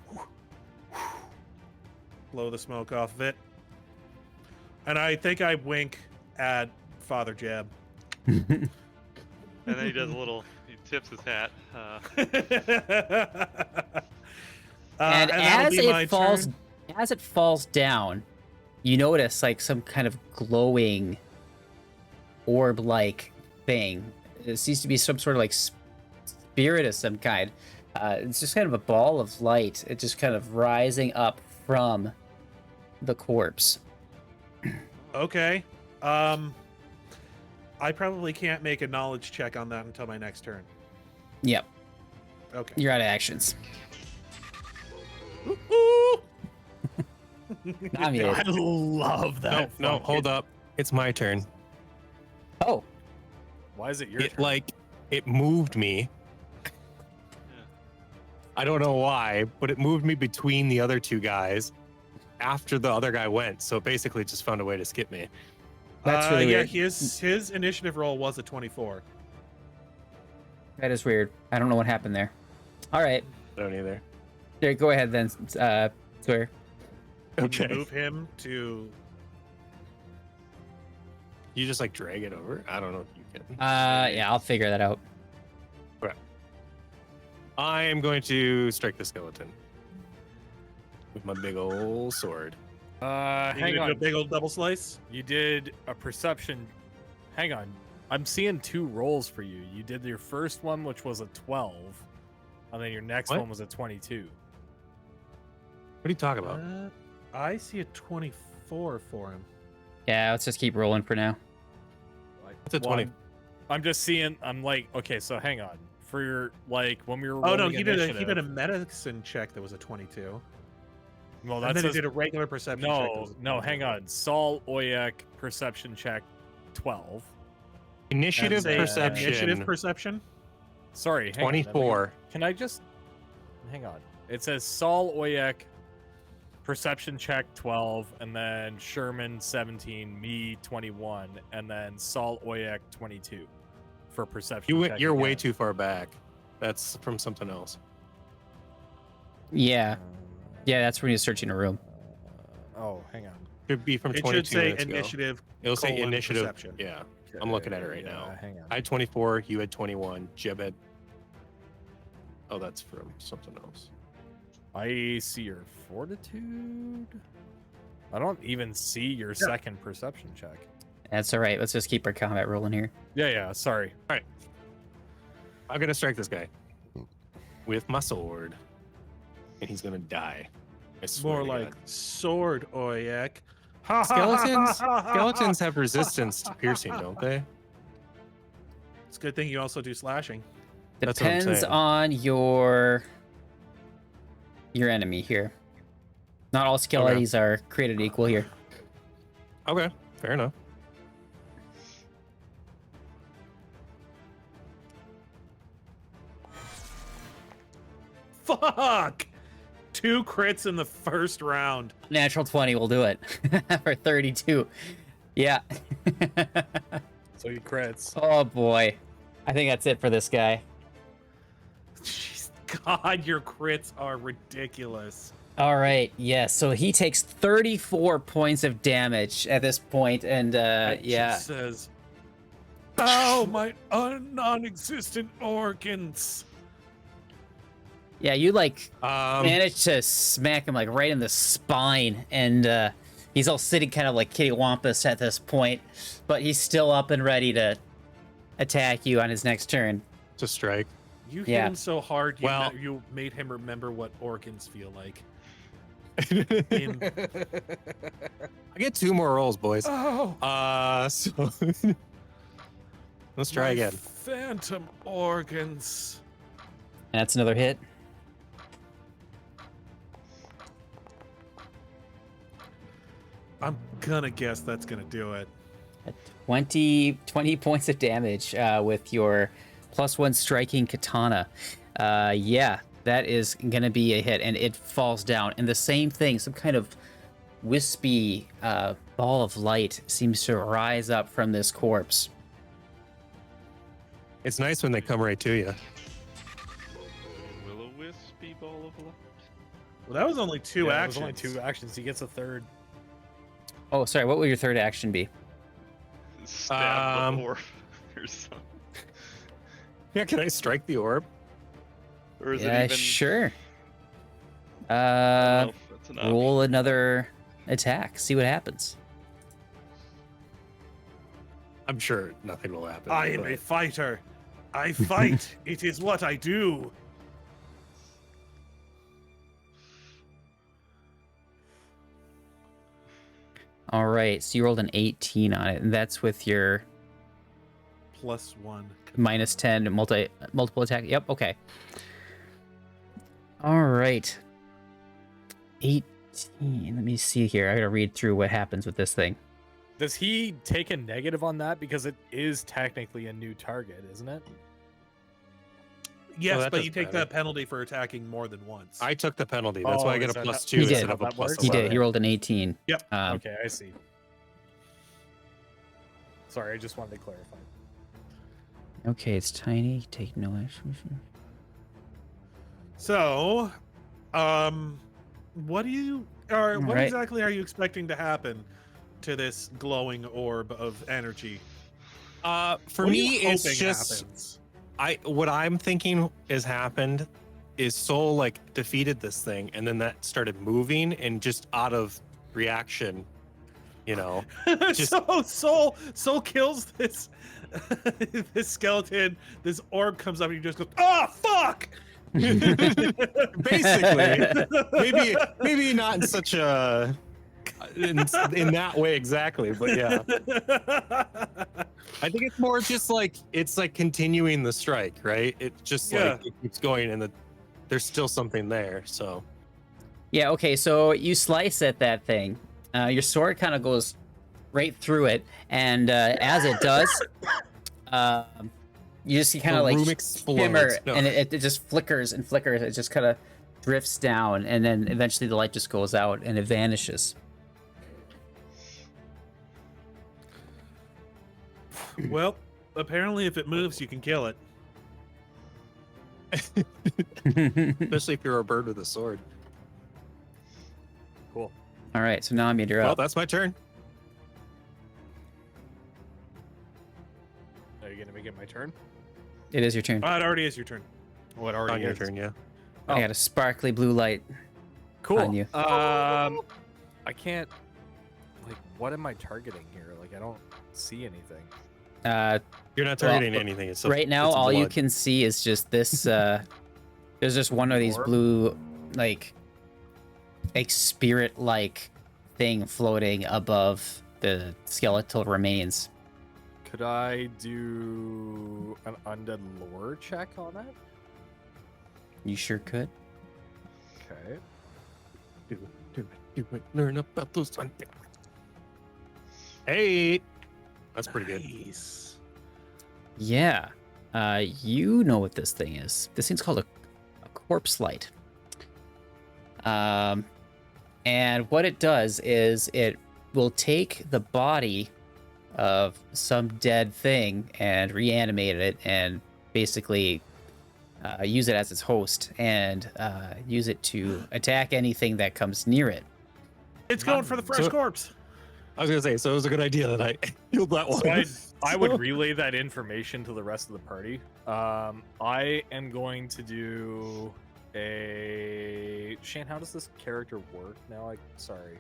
blow the smoke off of it. And I think I wink at Father Jeb. And then he does a little. He tips his hat. And that'll as be my it falls, turn. as it falls down, you notice like some kind of glowing orb-like thing. It seems to be some sort of like spirit of some kind. It's just kind of a ball of light. It's just kind of rising up from the corpse. Okay. I probably can't make a knowledge check on that until my next turn. Yep, Okay. you're out of actions. Namied. I love that. No, hold up. It's my turn. Oh, Why is it your It turn? like it moved me. I don't know why, but it moved me between the other two guys after the other guy went. So it basically just found a way to skip me. that's really yeah, weird. his initiative roll was a 24. That is weird. I don't know what happened there. All right, I don't either. there. Go ahead then, Sawyer. Can Okay. you move him to? You just like drag it over. I don't know if you can. Yeah, I'll figure that out. I am going to strike the skeleton with my big old sword. You Hang gonna do on. a big old double slice. You did a perception. Hang on. I'm seeing 2 rolls for you. You did your first one, which was a 12, and then your next What? one was a 22. What are you talking about? I see a 24 for him. Yeah, let's just keep rolling for now. It's a 20. I'm just seeing. I'm like, okay, so hang on. For your like when we were. Oh no, rolling he did a initiative- medicine check that was a 22. Well, And that then he says did a regular perception check. that no, was a no. 22. Hang on. Saul Oyek perception check 12. Initiative Say perception. Initiative perception. Sorry, hang on, let me- 24. Can I just hang on? It says Saul Oyek perception check 12, and then Sherman 17, me 21, and then Saul Oyek 22 for perception. check You're way again. too far back. That's from something else. Yeah, yeah, that's when you're searching a room. Oh, hang on. Should be from It 22 should say minutes ago. initiative. It'll say colon initiative. perception. Yeah, I'm looking at it right Yeah, now. hang on. I had 24. You had 21. Jeb had. Oh, that's from something else. I see your fortitude. I don't even see your second perception check. That's all right. Let's just keep our combat rolling here. Yeah, sorry. I'm gonna strike this guy with my sword, and he's gonna die. I swear More to like God. sword Oyek. Skeletons have resistance to piercing, don't they? It's a good thing you also do slashing. That's what I'm Depends saying. on your enemy here. Not all skeletons are created equal here. Okay, fair enough. Fuck! 2 crits in the first round. Natural 20 will do it for 32. Yeah. So he crits. Oh boy. I think that's it for this guy. Jeez, God, your crits are ridiculous. All right. Yeah. So he takes 34 points of damage at this point, and It yeah. just says, "Ow, my non-existent organs." Yeah, you like Managed managed to smack him like right in the spine, and he's all sitting kind of like kitty wampus at this point, but he's still up and ready to attack you on his next turn. to strike. You hit Yeah. him so hard, Well- you made him remember what organs feel like. I get 2 more rolls, boys. Oh, So let's try my again. Phantom organs. And that's another hit. I'm gonna guess that's gonna do it. 20 points of damage with your +1 striking katana. Yeah, that is gonna be a hit, and it falls down. And the same thing, some kind of wispy ball of light seems to rise up from this corpse. It's nice when they come right to you. Will-o-wispy ball of light. Well, that was only 2 Yeah, it actions. was only 2 actions. He gets a third. Oh, sorry. What will your third action be? Stab the orb or something. Yeah, can I strike the orb? Or is Yeah, it even? sure. I don't know if that's an option. Roll another attack. See what happens. I'm sure nothing will happen. I am a but- fighter. I fight. It is what I do. All right. So you rolled an 18 on it, and that's with your +1. -10 multiple attack. Yep. Okay. All right. 18. Let me see here. I gotta read through what happens with this thing. Does he take a negative on that? Because it is technically a new target, isn't it? Yes, that but you doesn't take matter. that penalty for attacking more than once. I took the penalty. That's why I Oh, get is a that- +2 He did. instead of a That works? He did. +11. He rolled an 18. Yep. Okay, I see. Sorry, I just wanted to clarify. Okay, it's tiny. Take no action. So, what do you are? What Right. exactly are you expecting to happen to this glowing orb of energy? For What are me, you it's hoping just happens? what I'm thinking has happened is Soul like defeated this thing, and then that started moving, and just out of reaction, you know. Just- So Soul kills this this skeleton. This orb comes up, and he just goes, "Oh fuck!" Basically, maybe not in such a in that way exactly, but yeah. I think it's more just like it's like continuing the strike, right? It's just Yeah. like it keeps going, and there's still something there. So Yeah, okay, so you slice at that thing. Your sword kind of goes right through it, and as it does, you just kind the of like room explodes. shimmer, No. and it just flickers and flickers. It just kind of drifts down, and then eventually the light just goes out and it vanishes. Well, apparently, if it moves, you can kill it. Especially if you're a bird with a sword. Cool. All right, so Namied, you're Well, up. that's my turn. Are you gonna make it my turn? It is your turn. It already is your turn. What On already your is? turn, yeah. I got a sparkly blue light Cool. on you. I can't. Like, what am I targeting here? Like, I don't see anything. You're not Well, targeting anything. It's Right now, it's all you blood. can see is just this. There's just one of these Orb? blue, like spirit-like thing floating above the skeletal remains. Could I do an undead lore check on it? You sure could. Okay. Do it. Learn about those. Hey, that's pretty good. Nice. Yeah. You know what this thing is. This thing's called a corpse light. And what it does is it will take the body of some dead thing and reanimate it and basically use it as its host and use it to attack anything that comes near it. It's going for the fresh So- corpse. I was gonna say, so it was a good idea that I killed that one. So I would relay that information to the rest of the party. I am going to do a Shane. How does this character work now? Sorry.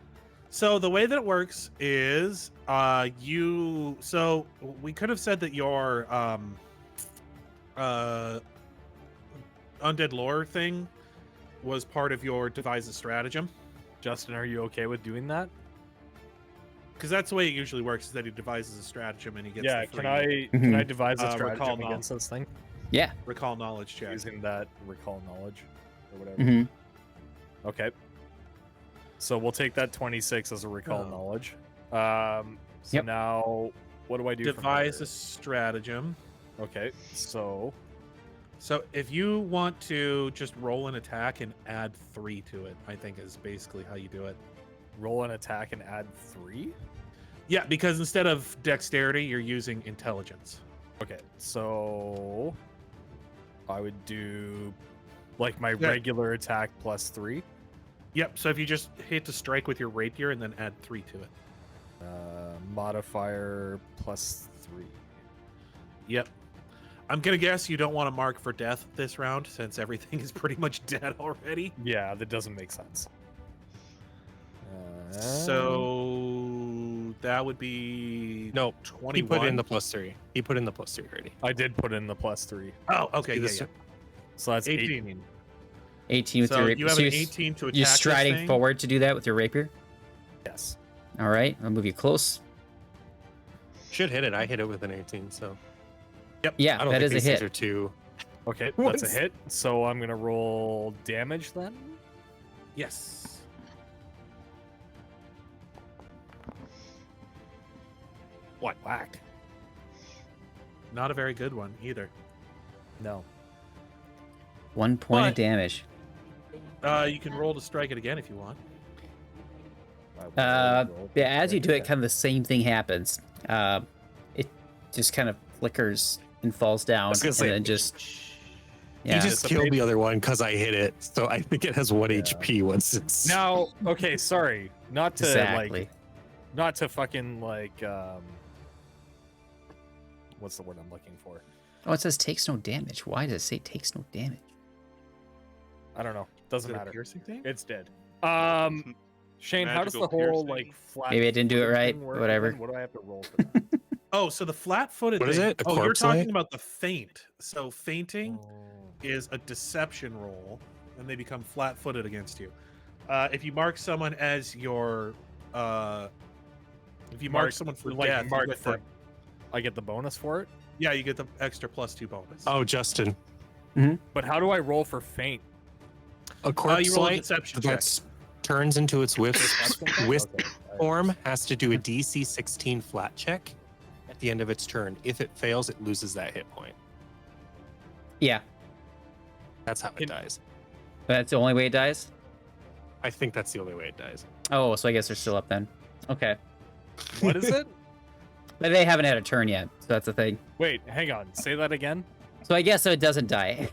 So the way that it works is so we could have said that your undead lore thing was part of your devise a stratagem, Justin, are you okay with doing that? because that's the way it usually works, is that he devises a stratagem and he gets Yeah. the Can three I devise a recall stratagem knowledge. against this thing Yeah. recall knowledge check. using that recall knowledge or whatever? hmm Okay. So we'll take that 26 as a recall Oh. knowledge. So Yep. now what do I do? from Devise here? a stratagem. Okay. So So if you want to just roll an attack and add 3 to it, I think is basically how you do it. roll an attack and add 3. Yeah, because instead of dexterity, you're using intelligence. Okay. So I would do like my Yeah. regular attack plus 3. Yep. So if you just hit to strike with your rapier and then add 3 to it. Modifier plus 3. Yep. I'm gonna guess you don't want to mark for death this round since everything is pretty much dead already. Yeah, that doesn't make sense. So that would be No, 21. he put in the +3. He put in the +3 already. I did put in the plus 3. Oh, okay. Do Yeah, this- yeah. So that's 18. 18. 18 with So your you have so an you're- 18 to attack. You're this striding thing. forward to do that with your rapier. Yes. All right, I'll move you close. Should hit it. I hit it with an 18, so Yeah, I don't that think is a these things hit. are too. Okay, that's What's- a hit. So I'm gonna roll damage then. Yes. What? Whack. Not a very good one either. No. 1 point of But- damage. You can roll to strike it again if you want. Yeah, as you do it, kind of the same thing happens. It just kind of flickers and falls down, was gonna and say, then just He yeah. just killed the other one because I hit it, so I think it has 1 Yeah. HP once it's. Now, okay, sorry, not to exactly. like, not to fucking like, what's the word I'm looking for? Oh, it says takes no damage. Why does it say takes no damage? I don't know. Is Doesn't it a matter. piercing thing? It's dead. Shane, how does the Magical whole piercing. like flat? Maybe I didn't do it footed right, thing work whatever. again? What do I have to roll for that? Oh, so the flat-footed What is thing. it? A Oh, you're corpse talking light? about the feint. So fainting Oh. is a deception roll, and they become flat-footed against you. If you mark someone as your, if you mark someone for like death, you mark get for, the- I get the bonus for it. yeah, you get the extra +2 bonus. Oh, Justin, But how do I roll for feint? a corpse you roll a light deception check. that turns into its wisp wisp Okay. form has to do a DC 16 flat check at the end of its turn. If it fails, it loses that hit point. Yeah, That's how it Can- dies. that's the only way it dies. I think that's the only way it dies. Oh, so I guess they're still up then. Okay, What is it? but they haven't had a turn yet, so that's the thing. Wait, hang on. Say that again. So I guess it doesn't die.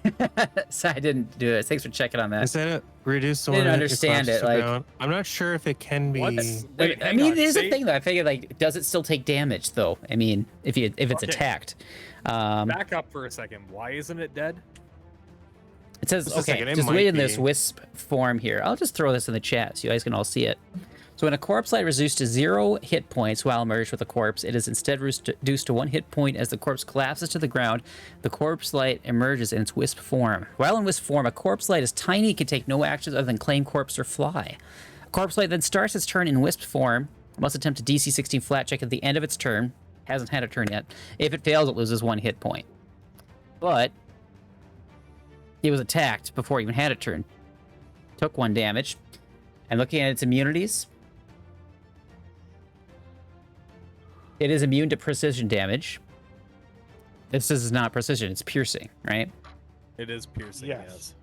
So I didn't do it. Thanks for checking on that. Is that a reduced Didn't ornament? understand it, like- I'm not sure if it can be. What's- I Wait, hang mean, on, here's the say- thing though. I figured like, does it still take damage though? I mean, if it's Okay. attacked. Back up for a second. Why isn't it dead? It says, Just a okay, second, it just might wait in this be. wisp form here. I'll just throw this in the chat so you guys can all see it. So when a corpse light reduced to 0 hit points while merged with a corpse, it is instead reduced to 1 hit point as the corpse collapses to the ground. The corpse light emerges in its wisp form. While in wisp form, a corpse light is tiny and can take no actions other than claim corpse or fly. A corpse light then starts its turn in wisp form. It must attempt a DC 16 flat check at the end of its turn. Hasn't had a turn yet. If it fails, it loses 1 hit point. But it was attacked before it even had a turn. Took 1 damage. And looking at its immunities, it is immune to precision damage. This is not precision, it's piercing, right? It is piercing. Yes.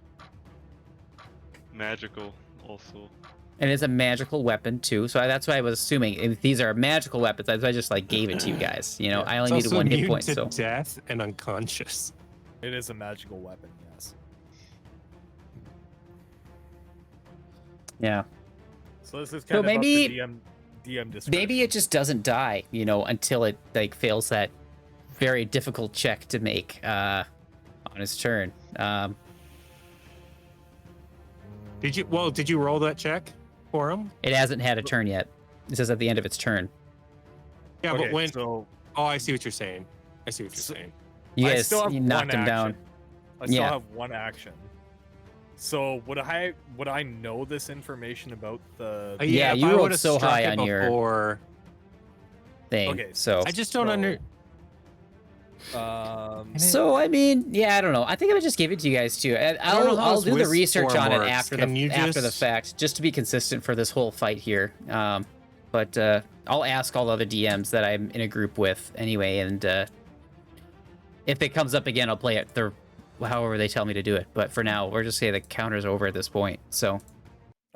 Magical also. And it's a magical weapon too, so that's why I was assuming if these are magical weapons. That's why I just like gave it to you guys. You know, I only It's needed also 1 hit immune point, to so death and unconscious. It is a magical weapon. Yes. yeah. So this is So kind of maybe- up to DM discretion. Maybe it just doesn't die, you know, until it like fails that very difficult check to make on its turn. Did you roll that check for him? It hasn't had a turn yet. It says at the end of its turn. Yeah, Okay, but when? so Oh, I see what you're saying. I see what you're saying. You I guys still have you one knocked him down. action. I still Yeah. have 1 action. So would I know this information about the? Yeah, if you I rolled would've so struck high it on your- before, Thing. Okay, So I just don't under. So I mean, yeah, I don't know. I think I would just give it to you guys too. don't know I'll how I'll this do the wisp research form on it works. after Can you after the just- fact, just to be consistent for this whole fight here. But I'll ask all the other DMs that I'm in a group with anyway, and if it comes up again, I'll play it however they tell me to do it. But for now, we're just saying the counter's over at this point. So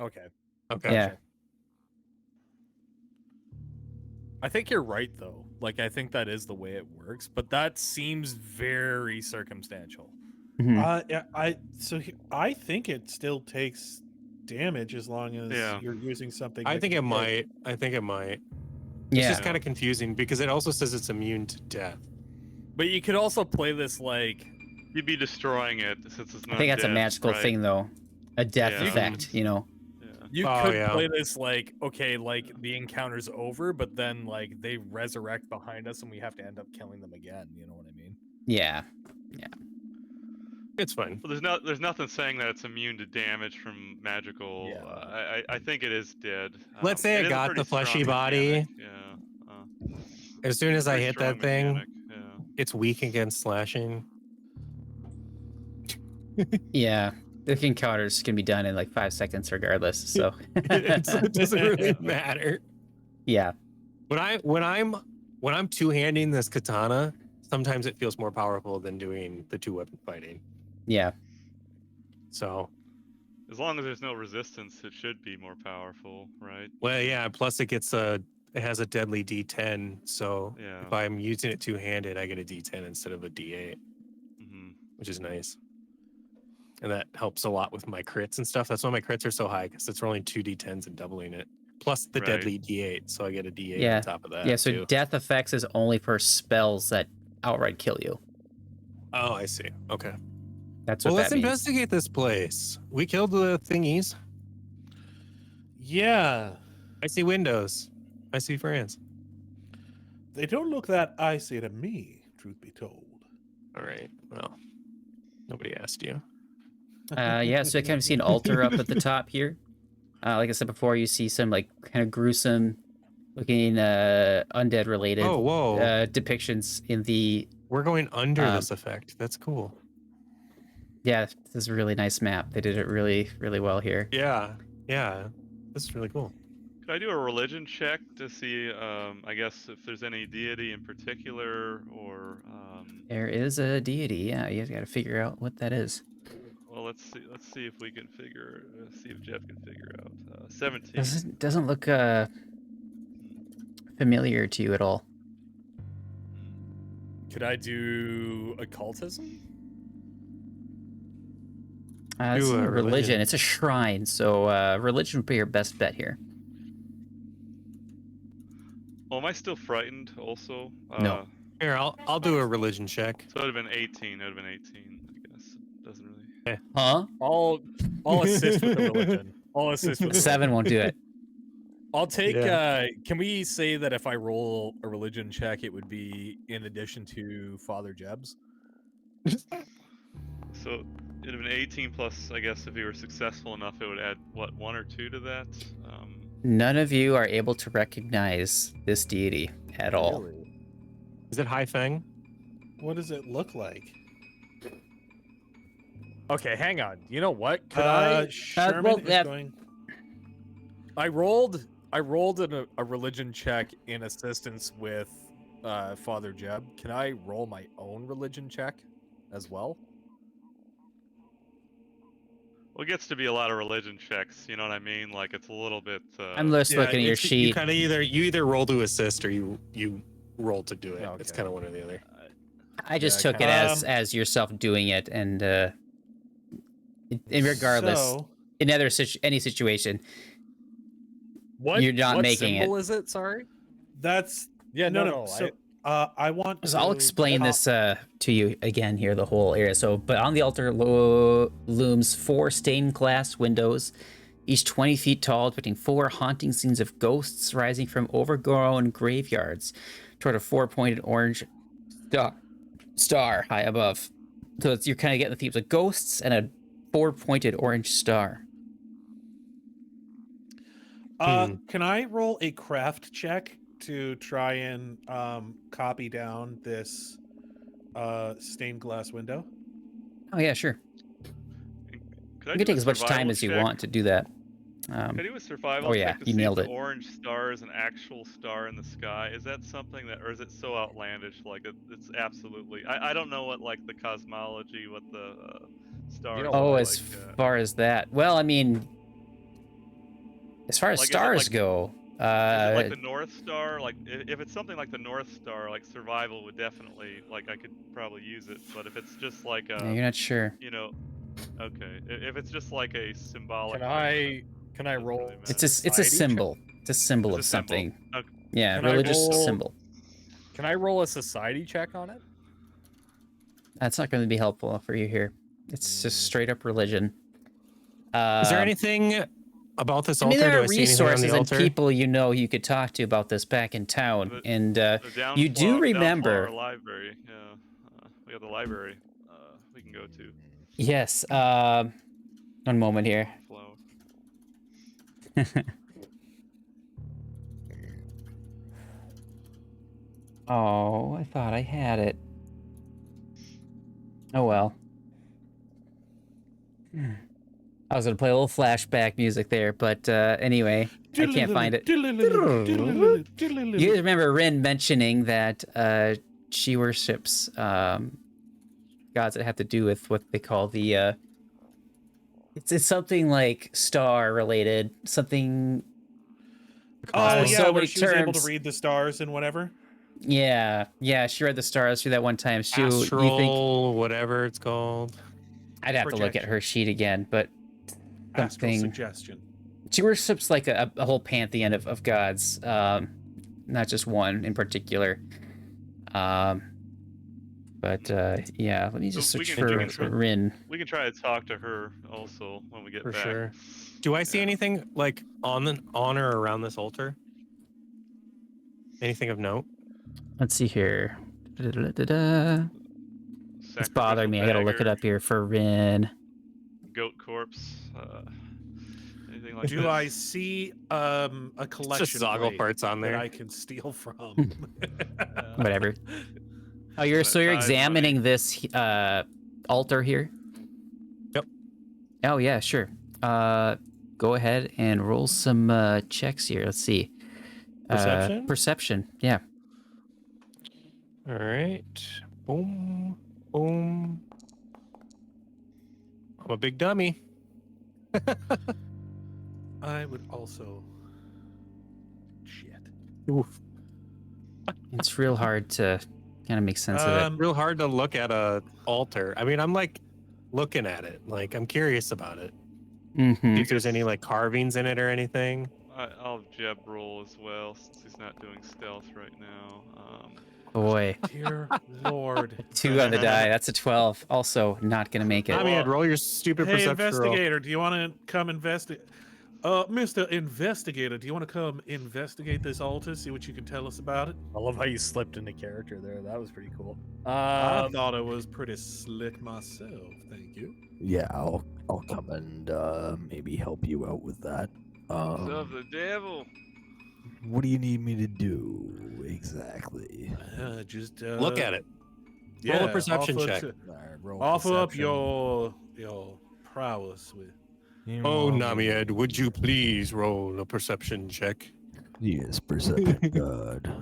Okay. Okay. yeah, I think you're right though. Like I think that is the way it works, but that seems very circumstantial. Mhm. Yeah, I think it still takes damage as long as Yeah. you're using something. I that think can it hit. might. I think it might. It's yeah. just kind of confusing because it also says it's immune to death. But you could also play this like You'd be destroying it since it's not I think that's a dead, magical right? thing though, a death Yeah. effect. You know. Yeah. you Oh, could yeah. play this like okay, like the encounter's over, but then like they resurrect behind us and we have to end up killing them again. You know what I mean? Yeah. It's fine. Well, there's nothing saying that it's immune to damage from magical. Yeah. I think it is dead. Let's say it I is a got pretty the fleshy strong body. mechanic, Yeah. As soon as I Pretty hit strong that thing, mechanic, Yeah. it's weak against slashing. Yeah. The encounters can be done in like 5 seconds regardless. So It doesn't really matter. yeah. When I'm two-handing this katana, sometimes it feels more powerful than doing the 2-weapon fighting. Yeah. So, As long as there's no resistance, it should be more powerful, right? well, yeah. Plus, it has a deadly D10. So Yeah. if I'm using it two-handed, I get a D10 instead of a D8, hmm which is nice. And that helps a lot with my crits and stuff. That's why my crits are so high because it's rolling 2 D10s and doubling it, plus the Right. deadly D8. So I get a D8 Yeah. on top of that. Yeah, so too. death effects is only for spells that outright kill you. Oh, I see. Okay. That's Well, what let's that means. investigate this place. We killed the thingies. Yeah, I see windows. I see friends. they don't look that icy to me, truth be told. All right. Well, nobody asked you. Yeah, so I kind of see an altar up at the top here. Like I said before, you see some like kind of gruesome looking undead related Oh, whoa. depictions in the We're going under um, this effect. That's cool. yeah, this is a really nice map. They did it really, really well here. Yeah. Yeah. This is really cool. Could I do a religion check to see, I guess, if there's any deity in particular, or There is a deity, yeah, you gotta figure out what that is. well, let's see if we can see if Jeff can figure out. 17. Doesn't look familiar to you at all. Could I do occultism? This Do is a a religion. religion. It's a shrine, so religion would be your best bet here. Oh, am I still frightened? Also. No. Here, I'll do a religion check. So it would have been 18. It would have been 18. I guess it doesn't really. Huh? I'll assist with the religion. I'll assist with the 7 won't do it. I'll take. Yeah. Can we say that if I roll a religion check, it would be in addition to Father Jeb's? So it'd have been 18 plus. I guess if you were successful enough, it would add what 1 or 2 to that. None of you are able to recognize this deity at all. Is it High Feng? What does it look like? Okay, hang on. You know what? Could I? Sherman well, is that- going. I rolled a religion check in assistance with Father Jeb. Can I roll my own religion check as well? Well, it gets to be a lot of religion checks. You know what I mean? Like it's a little bit. I'm just looking at your You sheet. kind of either roll to assist or you roll to do it. It's Okay. kind of one or the other. I just Yeah, took it as yourself doing it, and regardless, So, in any situation, What? You're not what making symbol is it? Sorry. that's Yeah. no. So, I want. so I'll to explain top- this to you again here, the whole area. So, but on the altar looms 4 stained glass windows, each 20 feet tall, depicting 4 haunting scenes of ghosts rising from overgrown graveyards toward a 4-pointed orange star high above. So you're kind of getting the themes of ghosts and a 4-pointed orange star. Can I roll a craft check to try and copy down this stained glass window? Oh yeah, sure. Could I You can do take a as much time survival as you check? want to do that. Can I do a survival oh, yeah, check to you see nailed if it. the orange star is an actual star in the sky? Is that something that, or is it so outlandish? Like it's absolutely. I don't know what like the cosmology, what the stars. You know Oh, what, as far as that. Well, I mean, as far as Like, is it stars like- go, Is it like the North Star? Like if it's something like the North Star, like survival would definitely like I could probably use it. But if it's just like yeah, you're not sure. you know, okay. If it's just like a symbolic. Can I Doesn't roll? really It's a society check? symbol. It's a symbol It's of a symbol. something. Okay. Yeah, Can I religious roll- symbol. Can I roll a society check on it? That's not going to be helpful for you here. It's just straight up religion. Is there anything about this I mean, altar? there Do are I see anything on resources the and altar? people you know you could talk to about this back in town, The- and The down you do floor- down remember. floor library. Yeah, we have the library. We can go to. Yes. One moment here. Flow. Oh, I thought I had it. Oh well. I was gonna play a little flashback music there, but anyway, I can't find it. You guys remember Rin mentioning that she worships gods that have to do with what they call the it's something like star related, something. Oh there's yeah, so where many she was able to terms. read the stars and whatever. Yeah, she read the stars through that one time. You think Astral, whatever it's called. I'd have to look at her sheet again, but Astral something. suggestion. She worships like a whole pantheon of gods, not just one in particular. But yeah, let me just So we search can for try- Rin. We can try to talk to her also when we get For back. sure. Do I see Yeah. anything like on or around this altar? Anything of note? Let's see here. Da-da-da-da-da. It's bothering me. I gotta look it up here for Rin. Goat corpse. Anything like Do that? I see a collection Just Zoggle plate parts on that there. I can steal from? Whatever. Oh, you're Size money. examining this altar here? Yep. Oh yeah, sure. Go ahead and roll some checks here. Let's see. Perception? Perception. Yeah. All right. Boom. Boom. I'm a big dummy. I would also. Shit. Oof. It's real hard to kind of make sense of it. Real hard to look at a altar. I mean, I'm like looking at it. Like, I'm curious about it. Mm-hmm. See if there's any like carvings in it or anything. I'll Jeb roll as well since he's not doing stealth right now. Boy, Dear Lord. 2 on the die. That's a 12. Also, not gonna make it. I mean, roll your stupid Hey, perception roll. investigator, do you want to come investigate? Mr. Investigator, do you want to come investigate this altar? See what you can tell us about it. I love how you slipped into character there. That was pretty cool. I thought it was pretty slick myself. Thank you. Yeah, I'll come and maybe help you out with that. Of the devil. What do you need me to do exactly? Just Look at it. Yeah, Roll a perception offer check. to- Alright, roll Offer up perception. your prowess with. Oh, Namied, would you please roll a perception check? Yes, perception. Good.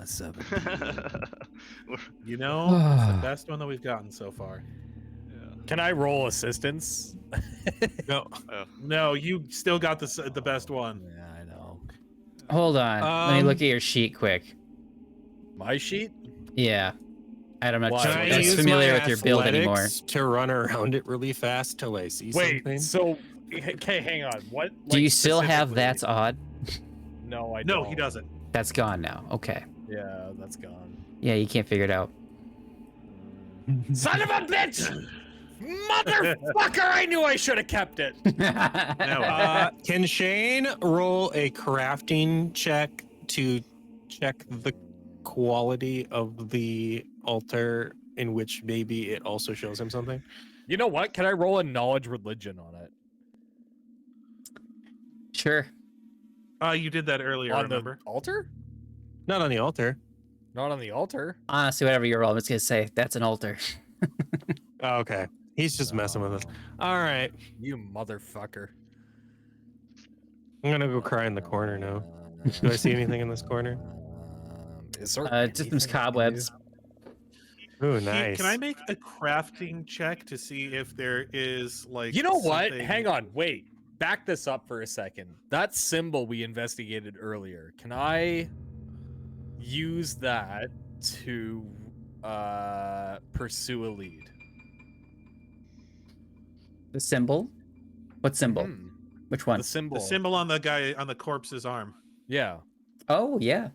7. You know, it's the best one that we've gotten so far. Can I roll assistance? No. No, you still got the best one. Yeah, I know. Hold on. Let me look at your sheet quick. My sheet? Yeah. I'm not Why? sure. Can I as use familiar my with your build anymore. athletics to run around it really fast till I see Wait, something? so okay, hang on. What? Do you still have specifically? that's odd? No, I No, don't. he doesn't. That's gone now. Okay. Yeah, that's gone. Yeah, you can't figure it out. Son of a bitch! Motherfucker! I knew I should have kept it. Can Shane roll a crafting check to check the quality of the altar in which maybe it also shows him something? You know what? Can I roll a knowledge religion on it? Sure. You did that earlier, On remember? the altar? Not on the altar. Not on the altar. Honestly, whatever you roll, I'm just gonna say that's an altar. Oh, okay. He's just messing with us. All right. You motherfucker. I'm gonna go cry in the corner now. Do I see anything in this corner? Is there Just some anything I can cobwebs. do? Ooh, nice. Can I make a crafting check to see if there is like? You know what? something- Hang on. Wait. Back this up for a second. That symbol we investigated earlier. Can I use that to pursue a lead? The symbol? What symbol? Hmm. Which one? The symbol. The symbol on the guy on the corpse's arm. Yeah. Oh, yeah.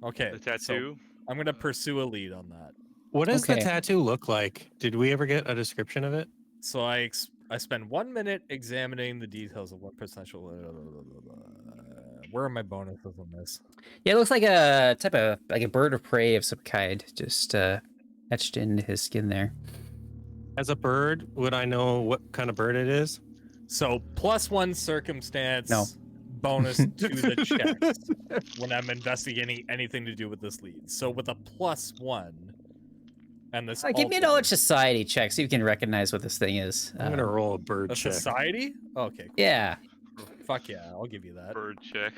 Okay. The so tattoo. I'm gonna pursue a lead on that. What does the Okay. tattoo look like? Did we ever get a description of it? So I spend 1 minute examining the details of what potential. Where are my bonuses on this? Yeah, it looks like a type of like a bird of prey of some kind, just etched into his skin there. As a bird, would I know what kind of bird it is? So +1 circumstance No. bonus to the checks when I'm investigating anything to do with this lead. So with a +1 and this. Give me a altar- knowledge society check so you can recognize what this thing is. I'm gonna roll a bird a check. society. Okay. Yeah. Fuck yeah, I'll give you that. Bird check.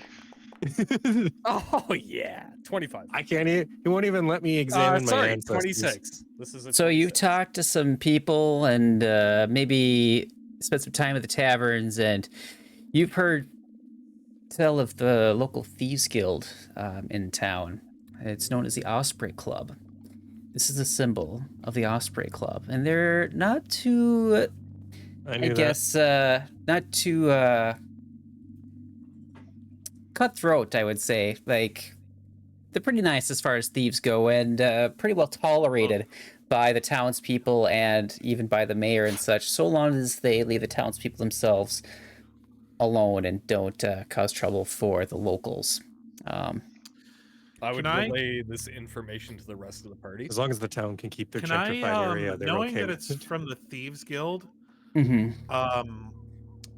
Oh yeah, 25. I can't. He won't even let me examine my sorry, ancestors. 26. This is a So you've 26. talked to some people and maybe spent some time at the taverns, and you've heard tell of the local thieves guild in town. It's known as the Osprey Club. This is a symbol of the Osprey Club, and they're not too, I I knew that. guess, not too cutthroat, I would say. Like, they're pretty nice as far as thieves go, and pretty well tolerated by the townspeople and even by the mayor and such, so long as they leave the townspeople themselves alone and don't cause trouble for the locals. I would Can I- relay this information to the rest of the party. As long as the town can keep their Can I, gentrified area, they're knowing okay that with it's it. from the Thieves Guild, Mm-hmm.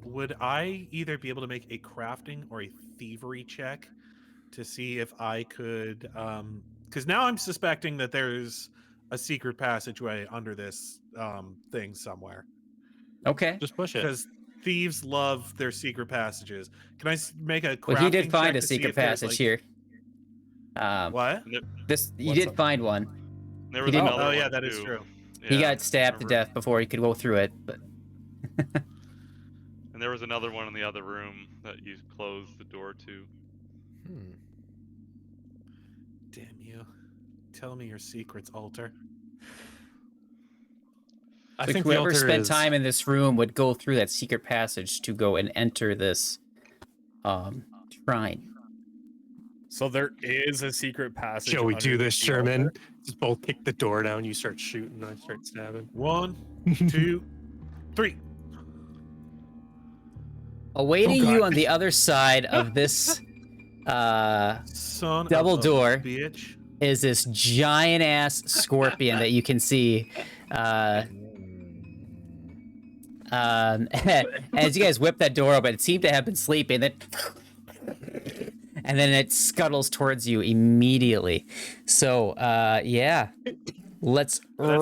would I either be able to make a crafting or a thievery check to see if I could, because now I'm suspecting that there's a secret passageway under this thing somewhere. Okay. Just push it. Because thieves love their secret passages. Can I make a crafting Well, he did find check a to see secret if there's, passage like- here. What? This you What's did up? find one. There He was didn't- another Oh, yeah, one, that is too. true. He Yeah, got stabbed to remember? death before he could go through it, but And there was another one in the other room that you closed the door to. Hmm. Damn you. Tell me your secrets, Alter. I So think the whoever altar spent is... time in this room would go through that secret passage to go and enter this shrine. So there is a secret passage. Shall we do underneath this, the Sherman? altar? Just both kick the door down. You start shooting. I start stabbing. 1, 2, 3. Awaiting God. you on the other side of this Son double of a door bitch. is this giant ass scorpion that you can see. As you guys whip that door open, it seemed to have been sleeping. And then it scuttles towards you immediately. So, yeah. Let's roll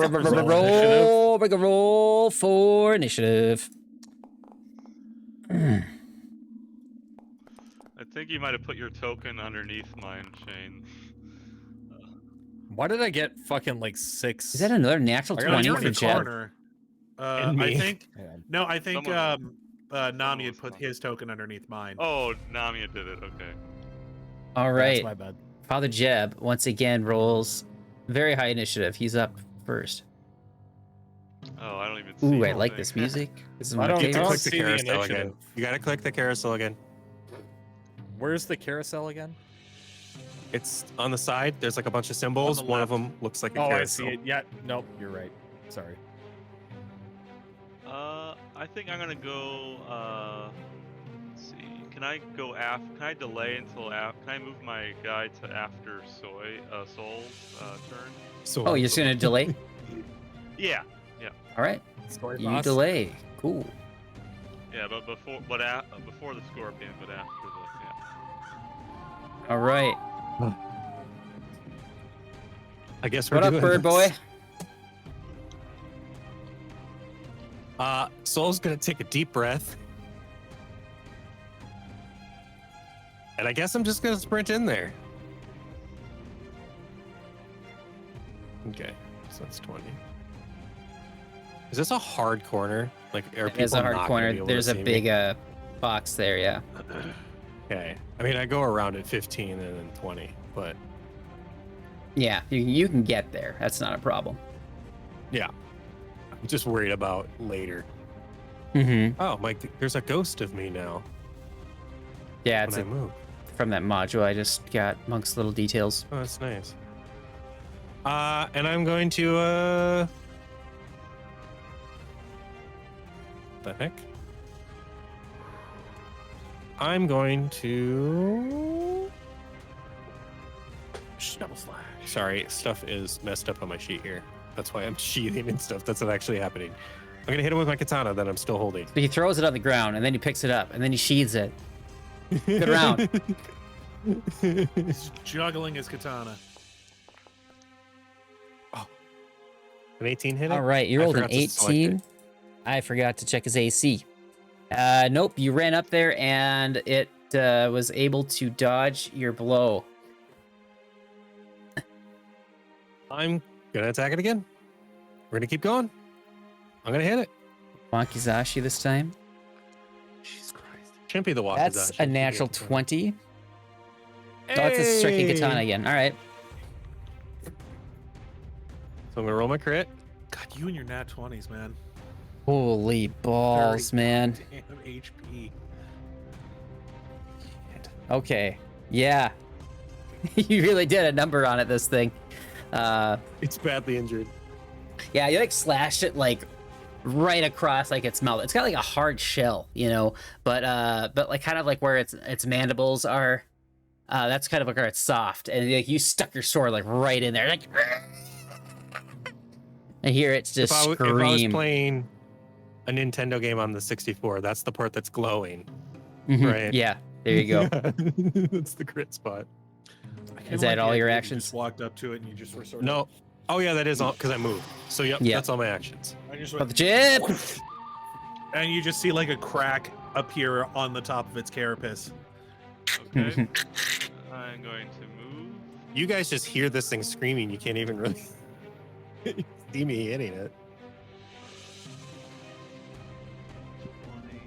for initiative. I think you might have put your token underneath mine, Shane. Why did I get fucking like 6? Is that another natural I got 20 You're for in the Jeb? corner. And I me. think I think Someone Namied was put gone. his token underneath mine. Oh, Namied did it. Okay. All That's right. my bad. Father Jeb once again rolls very high initiative. He's up first. Oh, I don't even see Ooh, I anything. like this music. This is I my don't- You have to I favorite. click the see the carousel again. initiative. You gotta click the carousel again. Where's the carousel again? It's on the side. There's like a bunch of symbols. the One of left. them looks like a Oh, carousel. I see it. Yeah, nope, you're right. Sorry. I think I'm gonna go. Let's see. Can I go Can I delay until Can I move my guy to after Soul's turn? So Oh, you're just gonna delay? Yeah. All right. Sorry, You boss. delay. Cool. Yeah, but before the scorpion, but after the All right. I guess we're What up, doing bird this. boy? Soul's gonna take a deep breath. And I guess I'm just gonna sprint in there. Okay, so that's 20. Is this a hard corner? Like, are people There's a hard not gonna corner. be able to There's a see me? big box there, yeah. Okay. I mean, I go around at 15 and then 20, but Yeah, you can get there. That's not a problem. yeah. I'm just worried about later. Mm-hmm. Oh, there's a ghost of me now Yeah, it's when I move. from that module I just got amongst little details. Oh, that's nice. And I'm going to, the heck? I'm going to... Double slash. Sorry, stuff is messed up on my sheet here. That's why I'm sheathing and stuff. That's not actually happening. I'm going to hit him with my katana that I'm still holding. So he throws it on the ground and then he picks it up and then he sheathes it. Good round. He's juggling his katana. An 18 hit it? All right, you I rolled an forgot to select 18. it. I forgot to check his AC. Nope, you ran up there and it was able to dodge your blow. I'm going to attack it again. We're going to keep going. I'm going to hit it. Wakizashi this time. Jesus Christ. Shouldn't be the Wakizashi. That's a natural 20. Oh, it's a striking katana Hey! again. All right. So I'm going to roll my crit. God, you and your nat 20s, man. Holy balls, 30 man. Damn HP. Okay. Yeah. You really did a number on it, this thing. It's badly injured. Yeah, you like slashed it like right across like its mouth. It's got like a hard shell, you know, but like kind of like where its mandibles are. That's kind of like where it's soft, and like you stuck your sword like right in there, like. And here it's just If I was scream. playing a Nintendo game on the 64, that's the part that's glowing. Mhm, right. Yeah, there you go. That's the crit spot. I kinda Is that like the all your idea you actions? Just walked up to it and you just were sort of. No. Oh yeah, that is all because I moved. So yep, Yeah. that's all my actions. I just But went, the chip. and you just see like a crack appear on the top of its carapace. Okay. I'm going to move. You guys just hear this thing screaming. You can't even really see me hitting it. 20,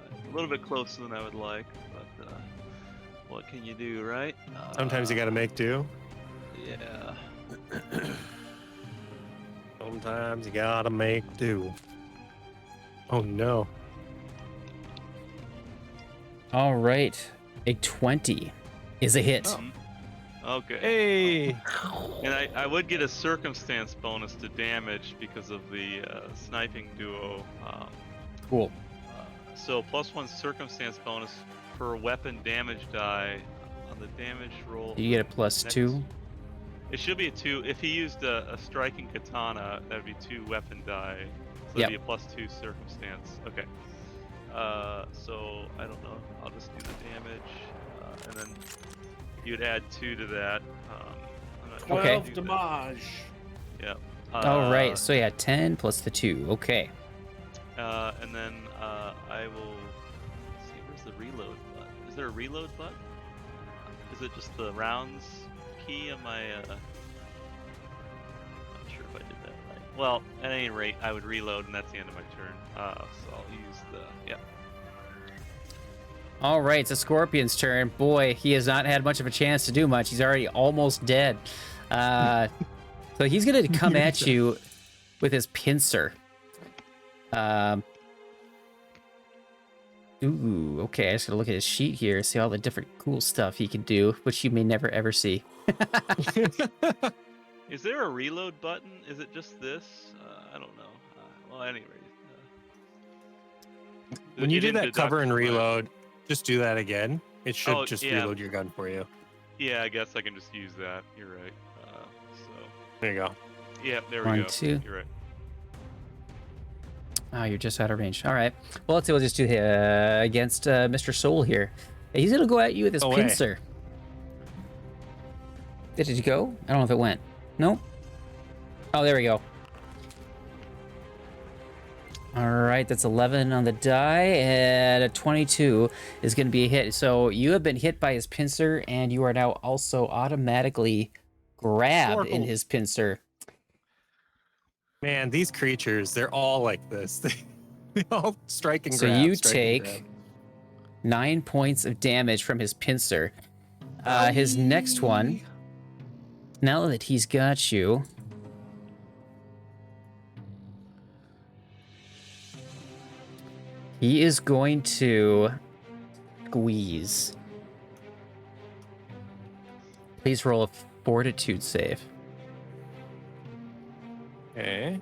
25. A little bit closer than I would like, but what can you do, right? Sometimes you got to make do. Yeah. Sometimes you gotta make do. Oh no. All right. A 20 is a hit. Oh. Okay. Hey. And I would get a circumstance bonus to damage because of the sniping duo. Cool. So +1 circumstance bonus per weapon damage die on the damage roll. You get a +2. It should be a 2. If he used a striking katana, that would be 2 weapon die. So Yep. it'd be a +2 circumstance. Okay. So I don't know. I'll just do the damage, and then you'd add 2 to that. I'm not sure Okay. how to do that. damage. Yeah. All right. So yeah, 10 plus the 2. Okay. And then I will. Let's see, where's the reload button? Is there a reload button? Is it just the rounds key on my? I'm not sure if I did that right. Well, at any rate, I would reload, and that's the end of my turn. So I'll use the All right. It's a Scorpion's turn. Boy, he has not had much of a chance to do much. He's already almost dead. So he's gonna come at you with his pincer. Ooh, okay. I just gotta look at his sheet here, see all the different cool stuff he can do, which you may never ever see. Is there a reload button? Is it just this? I don't know. Well, anyway. When you it do didn't that cover and deduct my- reload, just do that again. It should Oh, just yeah. reload your gun for you. Yeah, I guess I can just use that. You're right. So There you go. yeah, there we 1, go. 2. You're right. Oh, you're just out of range. All right. Well, let's see. We'll just do against Mr. Soul here. He's gonna go at you with his Away. pincer. Did it go? I don't know if it went. Nope. Oh, there we go. All right, that's 11 on the die, and a 22 is going to be a hit. So you have been hit by his pincer, and you are now also automatically grabbed in Snorkel. his pincer. Man, these creatures, they're all like this. They all strike and So grab. you strike and take grab. 9 points of damage from his pincer. His next one, now that he's got you, he is going to squeeze. Please roll a fortitude save. Okay.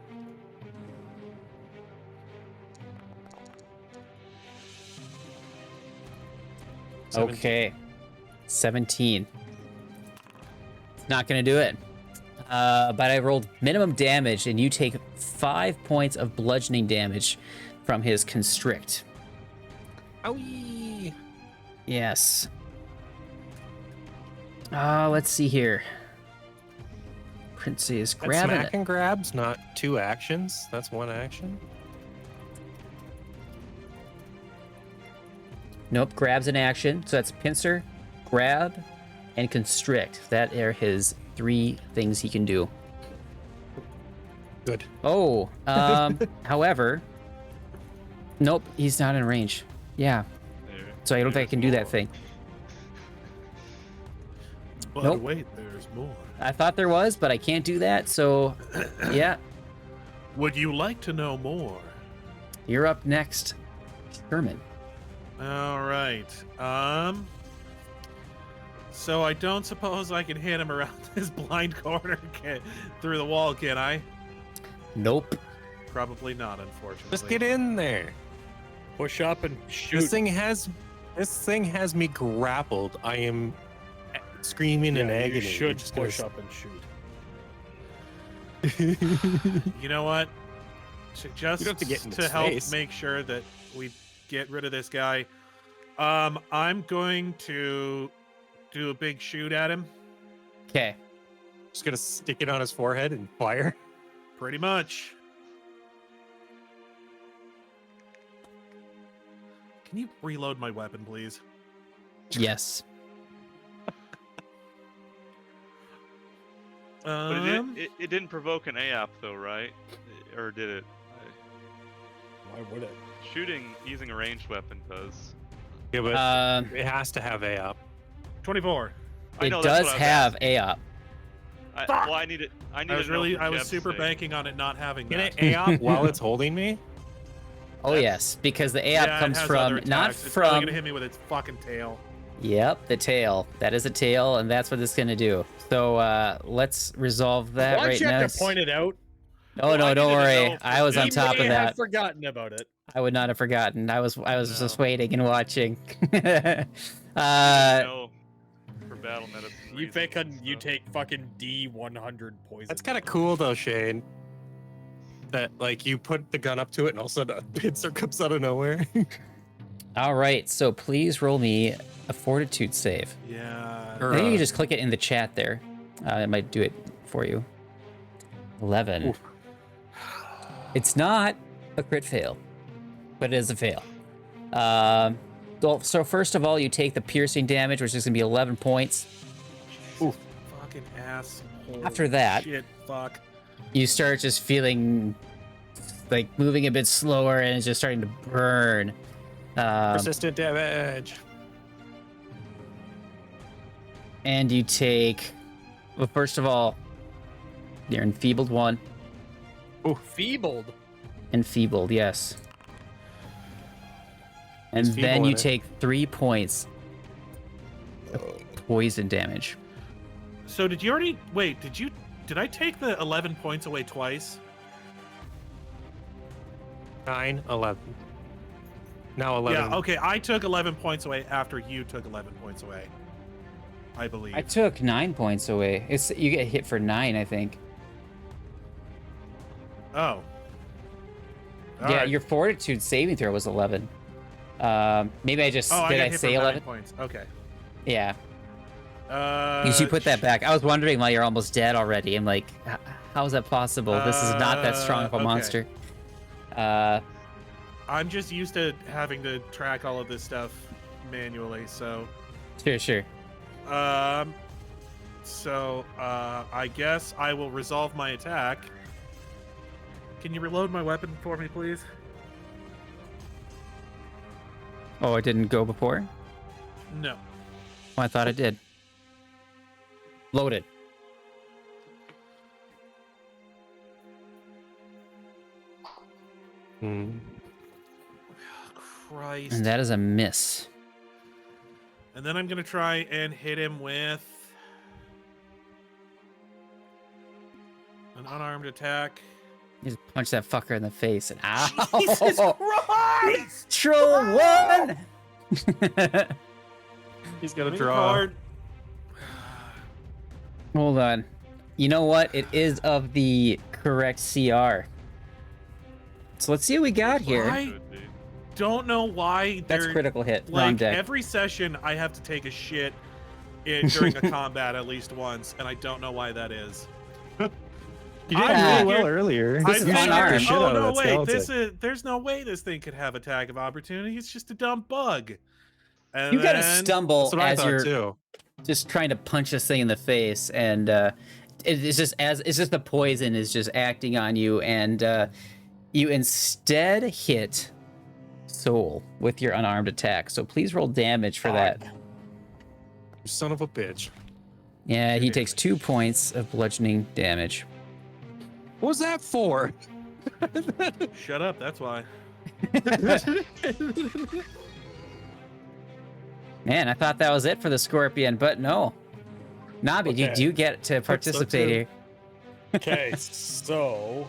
Okay. 17. Not gonna do it. But I rolled minimum damage, and you take 5 points of bludgeoning damage from his constrict. Owie. Yes. Let's see here. Prince is That grabbing smack it. and grab's not 2 actions. That's 1 action. Nope, grab's an action. So that's pincer, grab, and constrict. That are his 3 things he can do. Good. Oh, however, nope, he's not in range. Yeah, There. so I don't think I can do that thing. But Nope. wait, there's more. I thought there was, but I can't do that. So, yeah, Would you like to know more? you're up next, Sherman. All right. So I don't suppose I can hit him around this blind corner through the wall, can I? Nope. Probably not, unfortunately. Just get in there. Push up and shoot. This thing has me grappled. I am screaming in Yeah, agony. you should Just gonna push up and shoot. You know what? Just You don't have to get in to his help face. make sure that we get rid of this guy, I'm going to do a big shoot at him. Okay. Just gonna stick it on his forehead and fire. Pretty much. Can you reload my weapon, please? Yes. But it didn't provoke an AOP though, right? Or did it? Why would it? Shooting using a ranged weapon does. Yeah, but Um, it has to have AOP. 24. I it know, that's does what I was have asking. AOP. I needed. I to was know for I was Jeb's super sake. banking on it not having Can that. it AOP while it's holding me? Oh yes, because the AOP Yeah, it comes has from other not attacks. It's probably from. gonna hit me with its fucking tail. Yep, the tail. That is a tail, and that's what it's gonna do. So let's resolve that Why'd right you now. have to point it out? Oh Well, no, I don't needed to worry. know for I was on He top may of have that. forgotten about it. I would not have forgotten. I was just waiting and watching. No, for battle medicine. You reasons think and you stuff. take fucking D100 poison? That's kind of cool though, Shane. That like you put the gun up to it and all of a sudden a pincer comes out of nowhere. All right, so please roll me a fortitude save. Yeah. Or, I think you can just click it in the chat there. I might do it for you. 11. Oof. It's not a crit fail, but it is a fail. So first of all, you take the piercing damage, which is going to be 11 points. Fucking asshole. After that- Shit, fuck. You start just feeling like moving a bit slower, and it's just starting to burn. Persistent damage. And you take, well, first of all, you're enfeebled 1. Feebled. Enfeebled, yes. And It's then feeble you in it. take 3 points of poison damage. So did you already wait? Did I take the 11 points away twice? 9, 11. Now 11. Yeah. Okay. I took 11 points away after you took 11 points away. I believe. I took 9 points away. You get hit for 9, I think. Oh. All Yeah, right. your fortitude saving throw was 11. Maybe I just Oh, did got I hit say for 9 11? points. Okay. Yeah. You should put that back. I was wondering why you're almost dead already. I'm like, how is that possible? This is not that strong of a okay. monster. I'm just used to having to track all of this stuff manually, so. Sure. I guess I will resolve my attack. Can you reload my weapon for me, please? Oh, it didn't go before? No. Oh, I thought it did. Loaded. Hmm. Christ. And that is a miss. And then I'm gonna try and hit him with an unarmed attack. You just punch that fucker in the face and ow! Jesus Christ! Troll 1! He's got to Main draw. card. Hold on. You know what? It is of the correct CR. So let's see what we got here. I don't know why That's they're critical hit. Wrong like deck. every session I have to take a shit during a combat at least once, and I don't know why that is. You I did really figured- well earlier. This is figured- unarmed. Shit oh out of no, that wait! skeleton. This is there's no way this thing could have attack of opportunity. It's just a dumb bug. And You gotta then- stumble That's what I as thought you're too. just trying to punch this thing in the face, and it's just the poison is just acting on you, and you instead hit Soul with your unarmed attack. So please roll damage for that. You son of a bitch. Yeah, he takes 2 points of bludgeoning damage. What was that for? Shut up. That's why. Man, I thought that was it for the scorpion, but no. Namied, you Okay. do get to participate too. here. Okay, so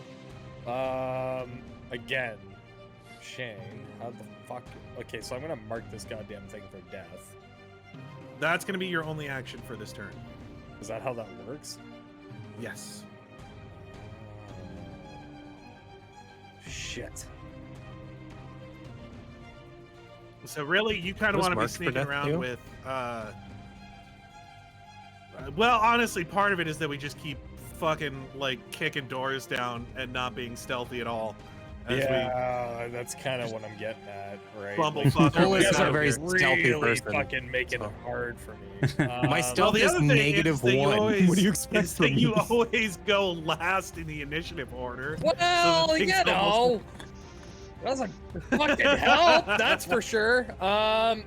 again, Shane, how the fuck? Okay, so I'm gonna mark this goddamn thing for death. That's gonna be your only action for this turn. Is that how that works? Yes. Shit. So really, you kind of Was want to be marked for sneaking death, around too? with. Well, honestly, part of it is that we just keep fucking like kicking doors down and not being stealthy at all. As Yeah, that's kind of what I'm getting at, right? Bumblefuck our Cole way is out a of very here. stealthy really person. fucking making So. it hard for me. My Well, stealth the is other thing negative that you 1. always- What do you expect is from that me? you always go last in the initiative order. Well, things you know, doesn't fucking help. That's for sure.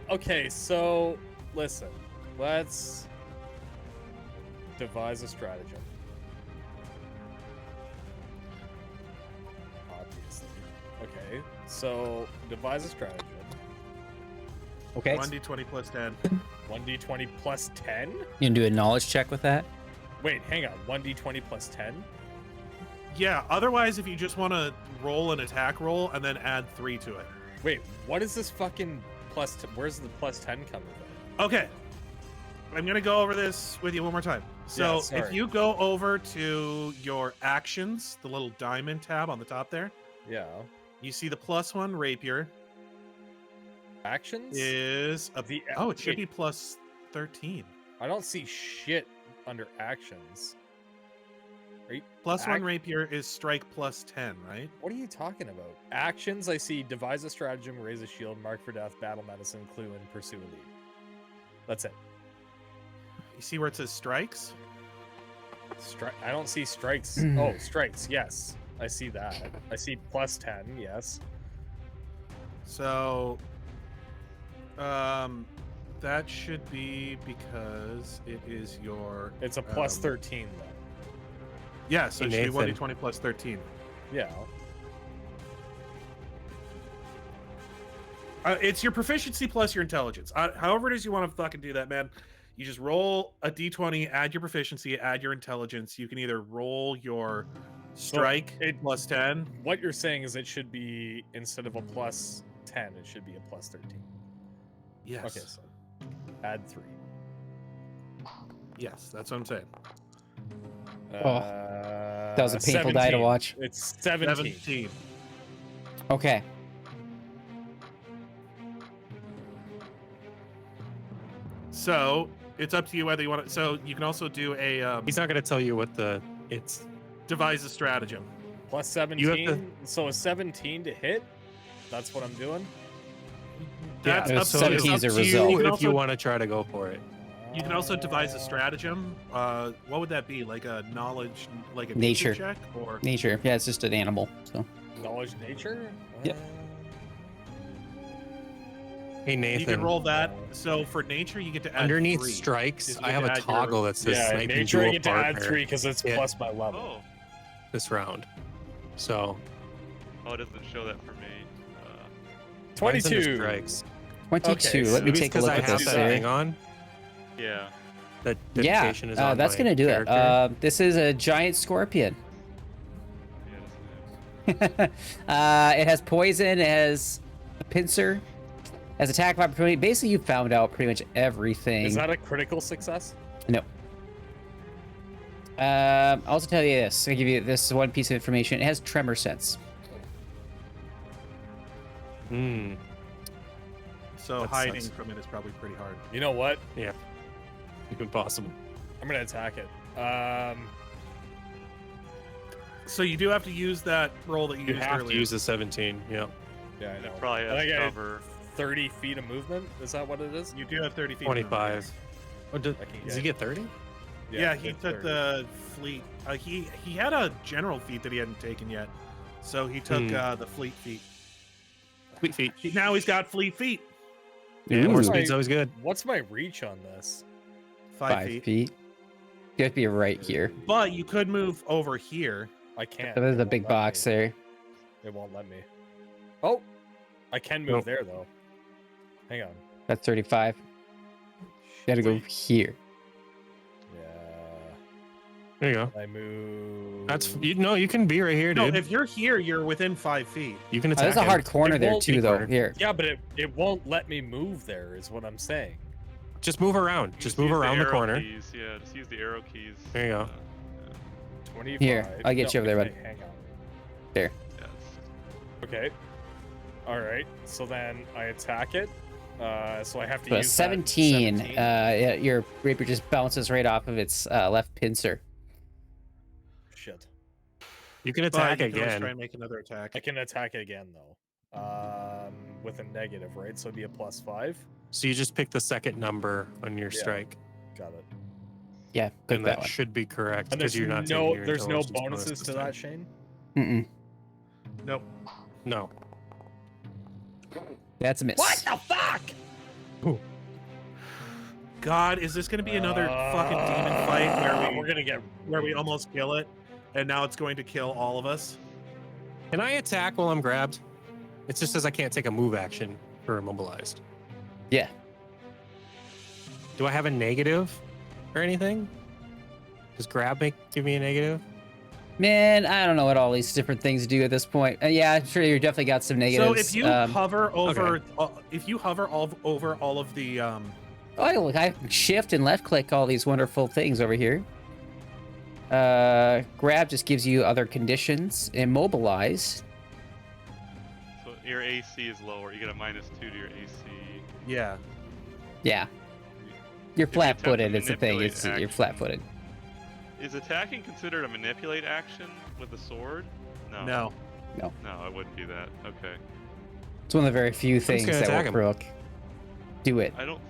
Okay, so listen, let's devise a stratagem. Okay, so devise a stratagem. Okay. 1d20 plus 10. 1d20 plus 10? You can do a knowledge check with that. Wait, hang on. 1d20 plus 10? Yeah, otherwise, if you just want to roll an attack roll and then add 3 to it. Wait, what is this fucking plus? Where's the plus 10 coming from? Okay. I'm going to go over this with you one more time. So Yeah, sorry. if you go over to your actions, the little diamond tab on the top there, Yeah. you see the +1 rapier Actions? is a, The- oh, it should wait. be plus 13. I don't see shit under actions. Plus 1 Act- rapier is strike plus 10, right? What are you talking about? Actions, I see devise a stratagem, raise a shield, mark for death, battle medicine, clue, and pursue a lead. That's it. You see where it says strikes? I don't see strikes. Oh, strikes, yes. I see that. I see plus 10, yes. So, that should be because it is your. It's a plus 13, though. Yeah, so it should be Nathan. 1d20 plus 13. Yeah. It's your proficiency plus your intelligence. However it is you want to fucking do that, man. You just roll a d20, add your proficiency, add your intelligence. You can either roll your strike plus 10. What you're saying is it should be, instead of a plus 10, it should be a plus 13. Yes. Okay, so add 3. Yes, that's what I'm saying. That was a painful die to 17. watch. It's 17. 17. Okay. So it's up to you whether you want to. So you can also do a He's not going to tell you what it's. devise a stratagem. Plus You have 17. So a 17 to hit? That's what I'm doing? That's Yeah, up so to 17 you. is a Up to you. result. You can If also, you want to try to go for it. you can also devise a stratagem. What would that be? Like a knowledge, like a Nature. check, or Nature. Yeah, it's just an animal. So Knowledge nature? Yep. Hey, Nathan. you can roll that. So for nature, you get to add Underneath 3. strikes, Just I get have to a add your- toggle that says Yeah, snipe nature I dual get to add partner 3 because it's Yeah. plus my level. Oh, this round. So oh, it doesn't show that for me. mine's under 22. strikes. 22. Okay, Let me so- take a Because look I at have this. that there. thing on. Yeah. That Yeah, dedication is on that's my gonna do character. it. This is a giant scorpion. Yeah, that's nice. It has poison. It has a pincer. Has attack of opportunity. Basically, you found out pretty much everything. Is that a critical success? No. I'll also tell you this. I'll give you this one piece of information. It has tremor sense. Hmm. So That hiding sucks. from it is probably pretty hard. You know what? Impossible. I'm going to attack it. So you do have to use that roll that you You used have earlier. to use the 17. Yeah. Yeah, I know. Probably I has think I had cover. 30 feet of movement? Is that what it is? You do have 30 feet. 25. Oh, I can does he get 30? Yeah, he it's took 30. the fleet. He had a general feat that he hadn't taken yet, so he took the fleet feat. Sweet feet. Now he's got fleet feet. Yeah, Ooh. more speed's always good. What's my reach on this? 5 5 feet. You have to be right here. But you could move over here. I can't. So there's It a won't big let box me. there. It won't let me. Oh, I can move Nope. there though. Hang on. That's 35. You gotta go here. Yeah. There you go. I move. That's you can be right here, No, dude. if you're here, you're within 5 feet. You can Oh, attack. there's a him. hard corner It there won't too, be though. corner. Here. Yeah, but it won't let me move there. Is what I'm saying. Just move around. Just move use around the arrow corner. Keys. Yeah, just use the arrow keys. There you go. 25. Here, I'll get you over there, okay, bud. Hang on. Yes. Okay. All right. So then I attack it. So I have to So use that 17. 17. Yeah, your rapier just bounces right off of its left pincer. Shit. You can But attack you can always try again. and make another attack. I can attack it again though. With a negative, right? So it'd be a +5. So you just pick the second number on your Yeah. strike, Got it. Yeah, click and that that one. should be correct And because there's you're not no taking your there's no intelligence bonus bonuses this to time. that, Shane. Mm-mm. Nope. No. That's a miss. What the fuck? God, is this going to be another fucking demon fight We're gonna get where we almost kill it, and now it's going to kill all of us? Can I attack while I'm grabbed? It just says I can't take a move action for immobilized. Yeah. Do I have a negative or anything? Does grab give me a negative? Man, I don't know what all these different things do at this point. Yeah, I'm sure you definitely got some negatives. So if you hover over, over all of the, oh, look, I shift and left click all these wonderful things over here. Grab just gives you other conditions. Immobilize. So your AC is lower. You get a -2 to your AC. yeah. Yeah. You're If you attempt to flat-footed. It's the thing. manipulate It's you're action. flat-footed. Is attacking considered a manipulate action with a sword? No. No. No, I wouldn't do that. Okay. It's one of the very few things gonna that attack will him. proc. Do it. I don't.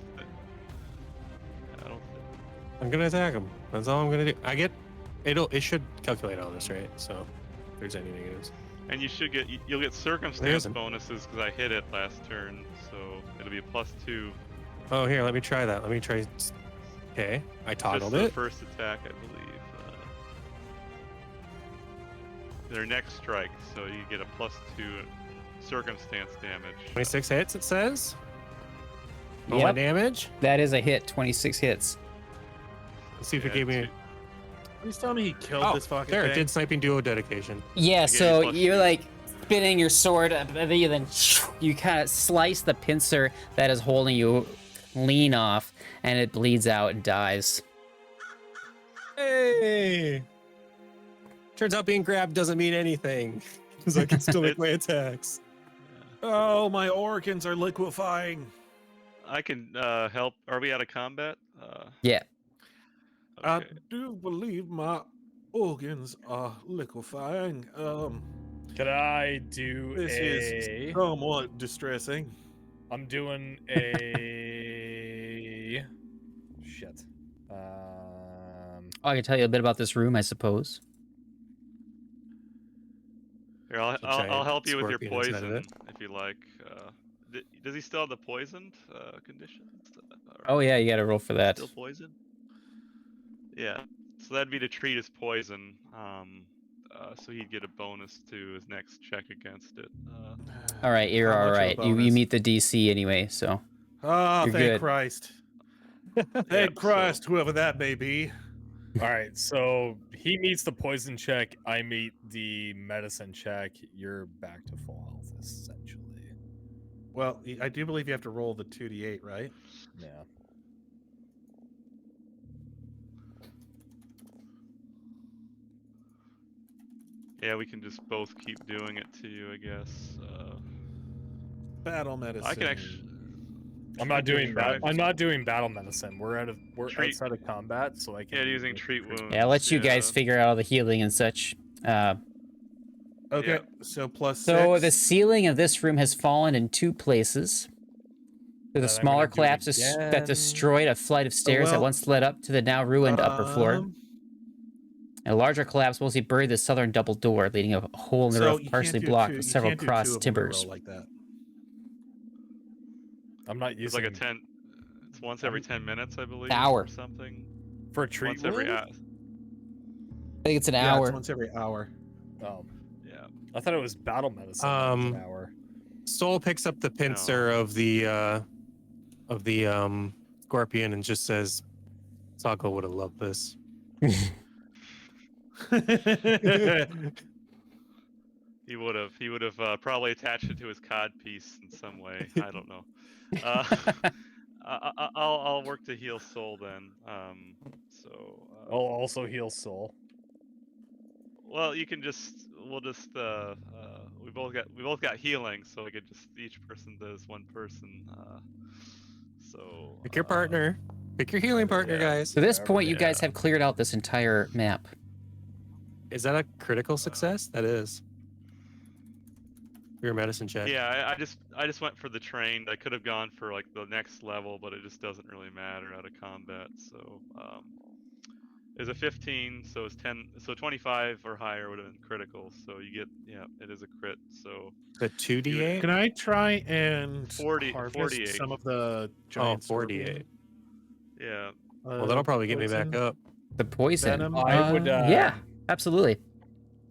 I'm gonna attack him. That's all I'm gonna do. It should calculate all this, right? So if there's any negatives. And you'll get circumstance isn't. bonuses because I hit it last turn, so it'll be a +2. Oh, here, let me try that. Let me try. Okay, I Just toggled the it. first attack, I believe. Their next strike, so you get a +2 circumstance damage. 26 hits, it says. Roll my Yep. damage. That is a hit. 26 hits. Let's see if it Yeah, gave me. two- Please tell me he killed Oh, this fucking there, thing. it did sniping duo dedication. Yeah, Again, so plus you're two. like spinning your sword, and then you kind of slice the pincer that is holding you clean off, and it bleeds out and dies. Hey! Turns out being grabbed doesn't mean anything, because I can still make my attacks. Oh, my organs are liquefying. I can help. Are we out of combat? Yeah. I Okay. do believe my organs are liquefying. Could I do This is somewhat distressing. I'm doing a shit. I can tell you a bit about this room, I suppose. Here, I'll giant help you with your scorpion inside of poison it. if you like. Does he still have the poisoned conditions? Or Oh yeah, you got to roll for that. Still poison? Yeah. So that'd be to treat as poison. So he'd get a bonus to his next check against it. All right, you're How all much of a right. You bonus? meet the DC anyway, so Ah, You're thank good. Christ. Yep, Thank Christ, whoever that may be. All right, so he meets the poison check. I meet the medicine check. You're back to full health, essentially. Well, I do believe you have to roll the 2d8, right? Yeah. Yeah, we can just both keep doing it to you, I guess. Battle medicine. I can actually. I'm not doing Try. I'm not doing battle medicine. We're Treat. outside of combat, so I can. Yeah, using treat wounds. yeah, I'll let you guys figure out all the healing and such. Okay, Yeah. so plus So 6. the ceiling of this room has fallen in 2 places. There's a I'm smaller gonna do it collapse that again. destroyed a flight of stairs that well, once led up to the now ruined upper floor. And a larger collapse mostly buried the southern double door, leaving a hole in the so roof you partially can't do blocked two- with you several can't do cross two of them in a row timbers. like that. I'm not It's using like a 10. It's once every 10 minutes, I believe. Hour. Or something. for a treat Once every wound? hour. I think it's an Yeah, hour. it's once every hour. Oh, Yeah. I thought it was battle medicine. That was an hour. Soul picks up the pincer of the scorpion and just says, "Sako would have loved this." He would have. He would have probably attached it to his cod piece in some way. I don't know. I'll work to heal soul then. I'll also heal soul. Well, you can just. We'll just. We both got healing, so we could just each person does one person. Pick your partner. Pick your healing partner, yeah. guys. To this point, you Yeah. guys have cleared out this entire map. Is that a critical success? That is. Your medicine check. Yeah, I just went for the trained. I could have gone for like the next level, but it just doesn't really matter out of combat. So it's a 15, so it's 10, so 25 or higher would have been critical. So you get, yeah, it is a crit. So The 2d8? Can I try and 40 harvest 48. some of the Oh, giant 48. Yeah. Well, that'll probably get me back up. The poison. Venom? I would. Yeah, absolutely.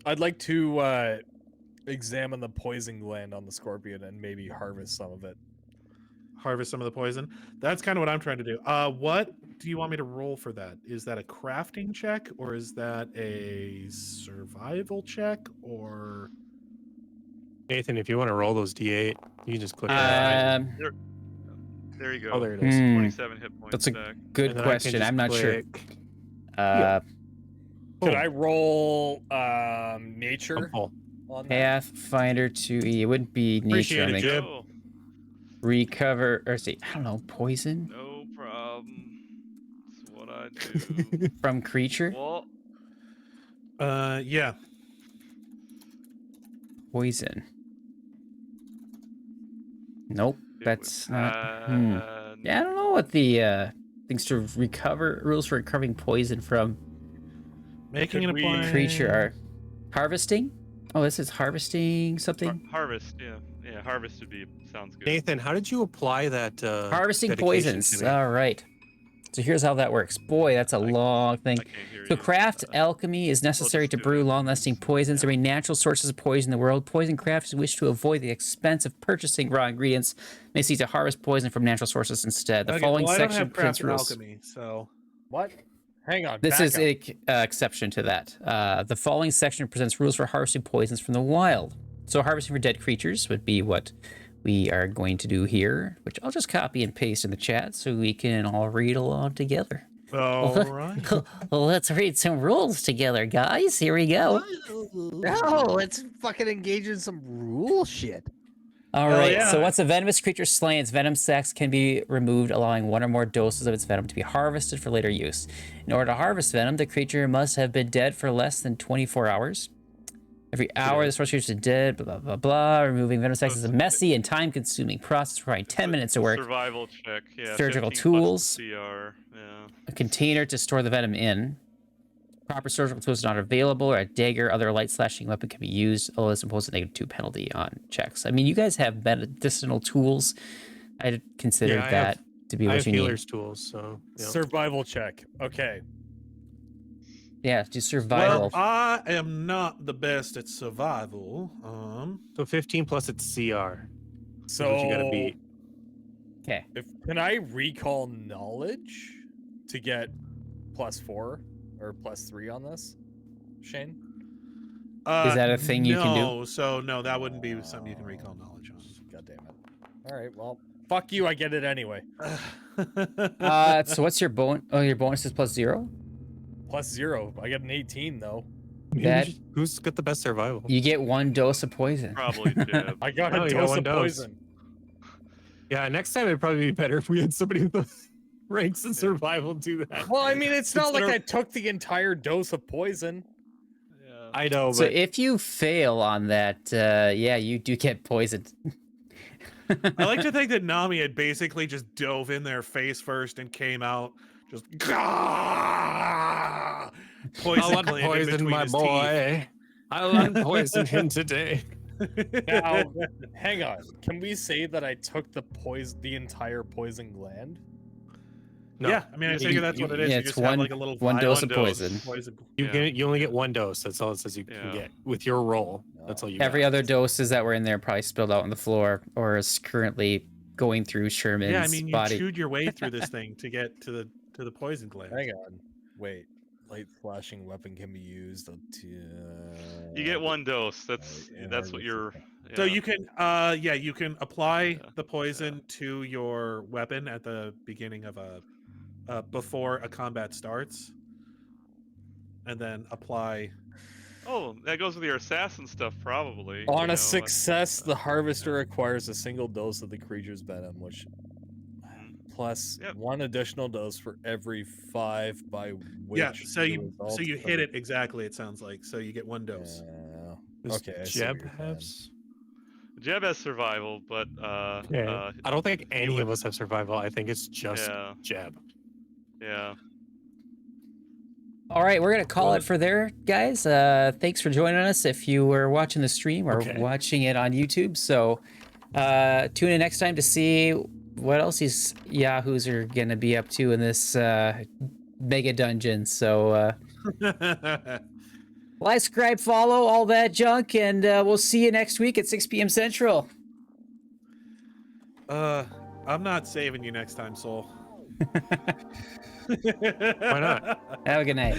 I'd like to examine the poison gland on the scorpion and maybe harvest some of it. Harvest some of the poison. That's kind of what I'm trying to do. What do you want me to roll for that? Is that a crafting check or is that a survival check or? Nathan, if you want to roll those D8, you can just click that. There you go. Oh, there it is. 27 hit points That's a back. good And then I can question. just I'm not sure. click- Could I roll nature I'm full. on that? Pathfinder 2E. It wouldn't be nature. Appreciate I it, think. Jib. Oh, Recover, or see, I don't know, poison no problem. That's what I do. from creature. Well, Yeah. Poison. Nope, it that's would not. add- Yeah, I don't know what the things to recover rules for recovering poison from Making Could an we- appliance. creature are harvesting. Oh, this is harvesting something. Harvest, yeah. Yeah, harvest would be sounds good. Nathan, how did you apply that? Harvesting dedication poisons. to me? All right. So here's how that works. Boy, that's a long thing. I can't hear So you. craft alchemy is necessary just to do brew it. long-lasting poisons. There are natural sources of poison in the world. Poison crafters who wish to avoid the expense of purchasing raw ingredients may seek to harvest poison from natural sources instead. The Okay, following well, I don't section have presents crafted rules. alchemy, so What? Hang on. This back is up. an exception to that. The following section presents rules for harvesting poisons from the wild. So harvesting for dead creatures would be what we are going to do here, which I'll just copy and paste in the chat so we can all read along together. all right. Let's read some rules together, guys. Here we go. No, let's fucking engage in some rule shit. All Hell right. yeah. So once a venomous creature is slain, its venom sacs can be removed, allowing one or more doses of its venom to be harvested for later use. In order to harvest venom, the creature must have been dead for less than 24 hours. Every hour the source creature is dead, blah, blah, blah, blah. Removing venom sacs is a messy and time-consuming process, requiring 10 minutes of work. Survival check, yeah. Surgical 15 plus tools. the CR, yeah. A container to store the venom in. Proper surgical tools are not available, or a dagger, other light slashing weapon can be used, although this imposes a -2 penalty on checks. I mean, you guys have medicinal tools. I'd consider Yeah, I that have- to be I what have you need. healer's tools, so yeah. Survival check. Okay. Yeah, do survival. Well, I am not the best at survival. So 15 plus its CR. So What you gotta beat. Okay. Can I recall knowledge to get +4 or +3 on this, Shane? Is that a thing you can do? No, so no, that wouldn't be something you can recall knowledge God damn it. All right. Well, fuck you. I get it anyway. on. So what's your bonus? Oh, your bonus is +0? +0. I get an 18 though. That Who's got the best survival? you get 1 dose of poison. Probably Jib. I got Oh, a you got dose one of dose. poison. Yeah, next time it'd probably be better if we had somebody with the ranks in survival do that. Well, I mean, it's not like Consider- I took the entire dose of poison. Yeah. I know, So but if you fail on that, yeah, you do get poisoned. I like to think that Nami had basically just dove in there face first and came out just poison I'll gland in unpoison between my his boy. I'll unpoison him today. Now, hang on. Can we say that I took the entire poison gland? No. Yeah, I mean, I You- figure that's what it is. yeah, You it's just one- have like a little one vial dose of poison. You Yeah. get you only get 1 dose. That's all it says you can Yeah. get with your roll. That's all you. Every got. other doses that were in there probably spilled out on the floor or is currently going through Sherman's Yeah, I mean, you body. chewed your way through this thing to get to the poison gland. Hang on. Wait. Light flashing weapon can be used to. You get 1 dose. That's Right, that's what you're. So yeah. you can, you can apply Yeah, the poison to your weapon at the beginning of before a combat starts, and then apply. Oh, that goes with your assassin stuff, probably. On you know, a success, the harvester acquires a single dose of the creature's venom, which plus Yep. 1 additional dose for every 5 by which. Yeah, so the you result hit of- it exactly. It sounds like so you get 1 dose. Does Okay. I see what Jeb you're saying. has? Jeb has survival, but Yeah. I don't think any of us have survival. I think it's just yeah, Jeb. yeah. All right, we're gonna call it for there, guys. Thanks for joining us. If you were watching the stream or Okay. watching it on YouTube, so tune in next time to see what else these yahoos are gonna be up to in this mega dungeon. So Like, subscribe, follow, all that junk, and we'll see you next week at 6 p.m. Central. I'm not saving you next time, Soul. Why not? Have a good night.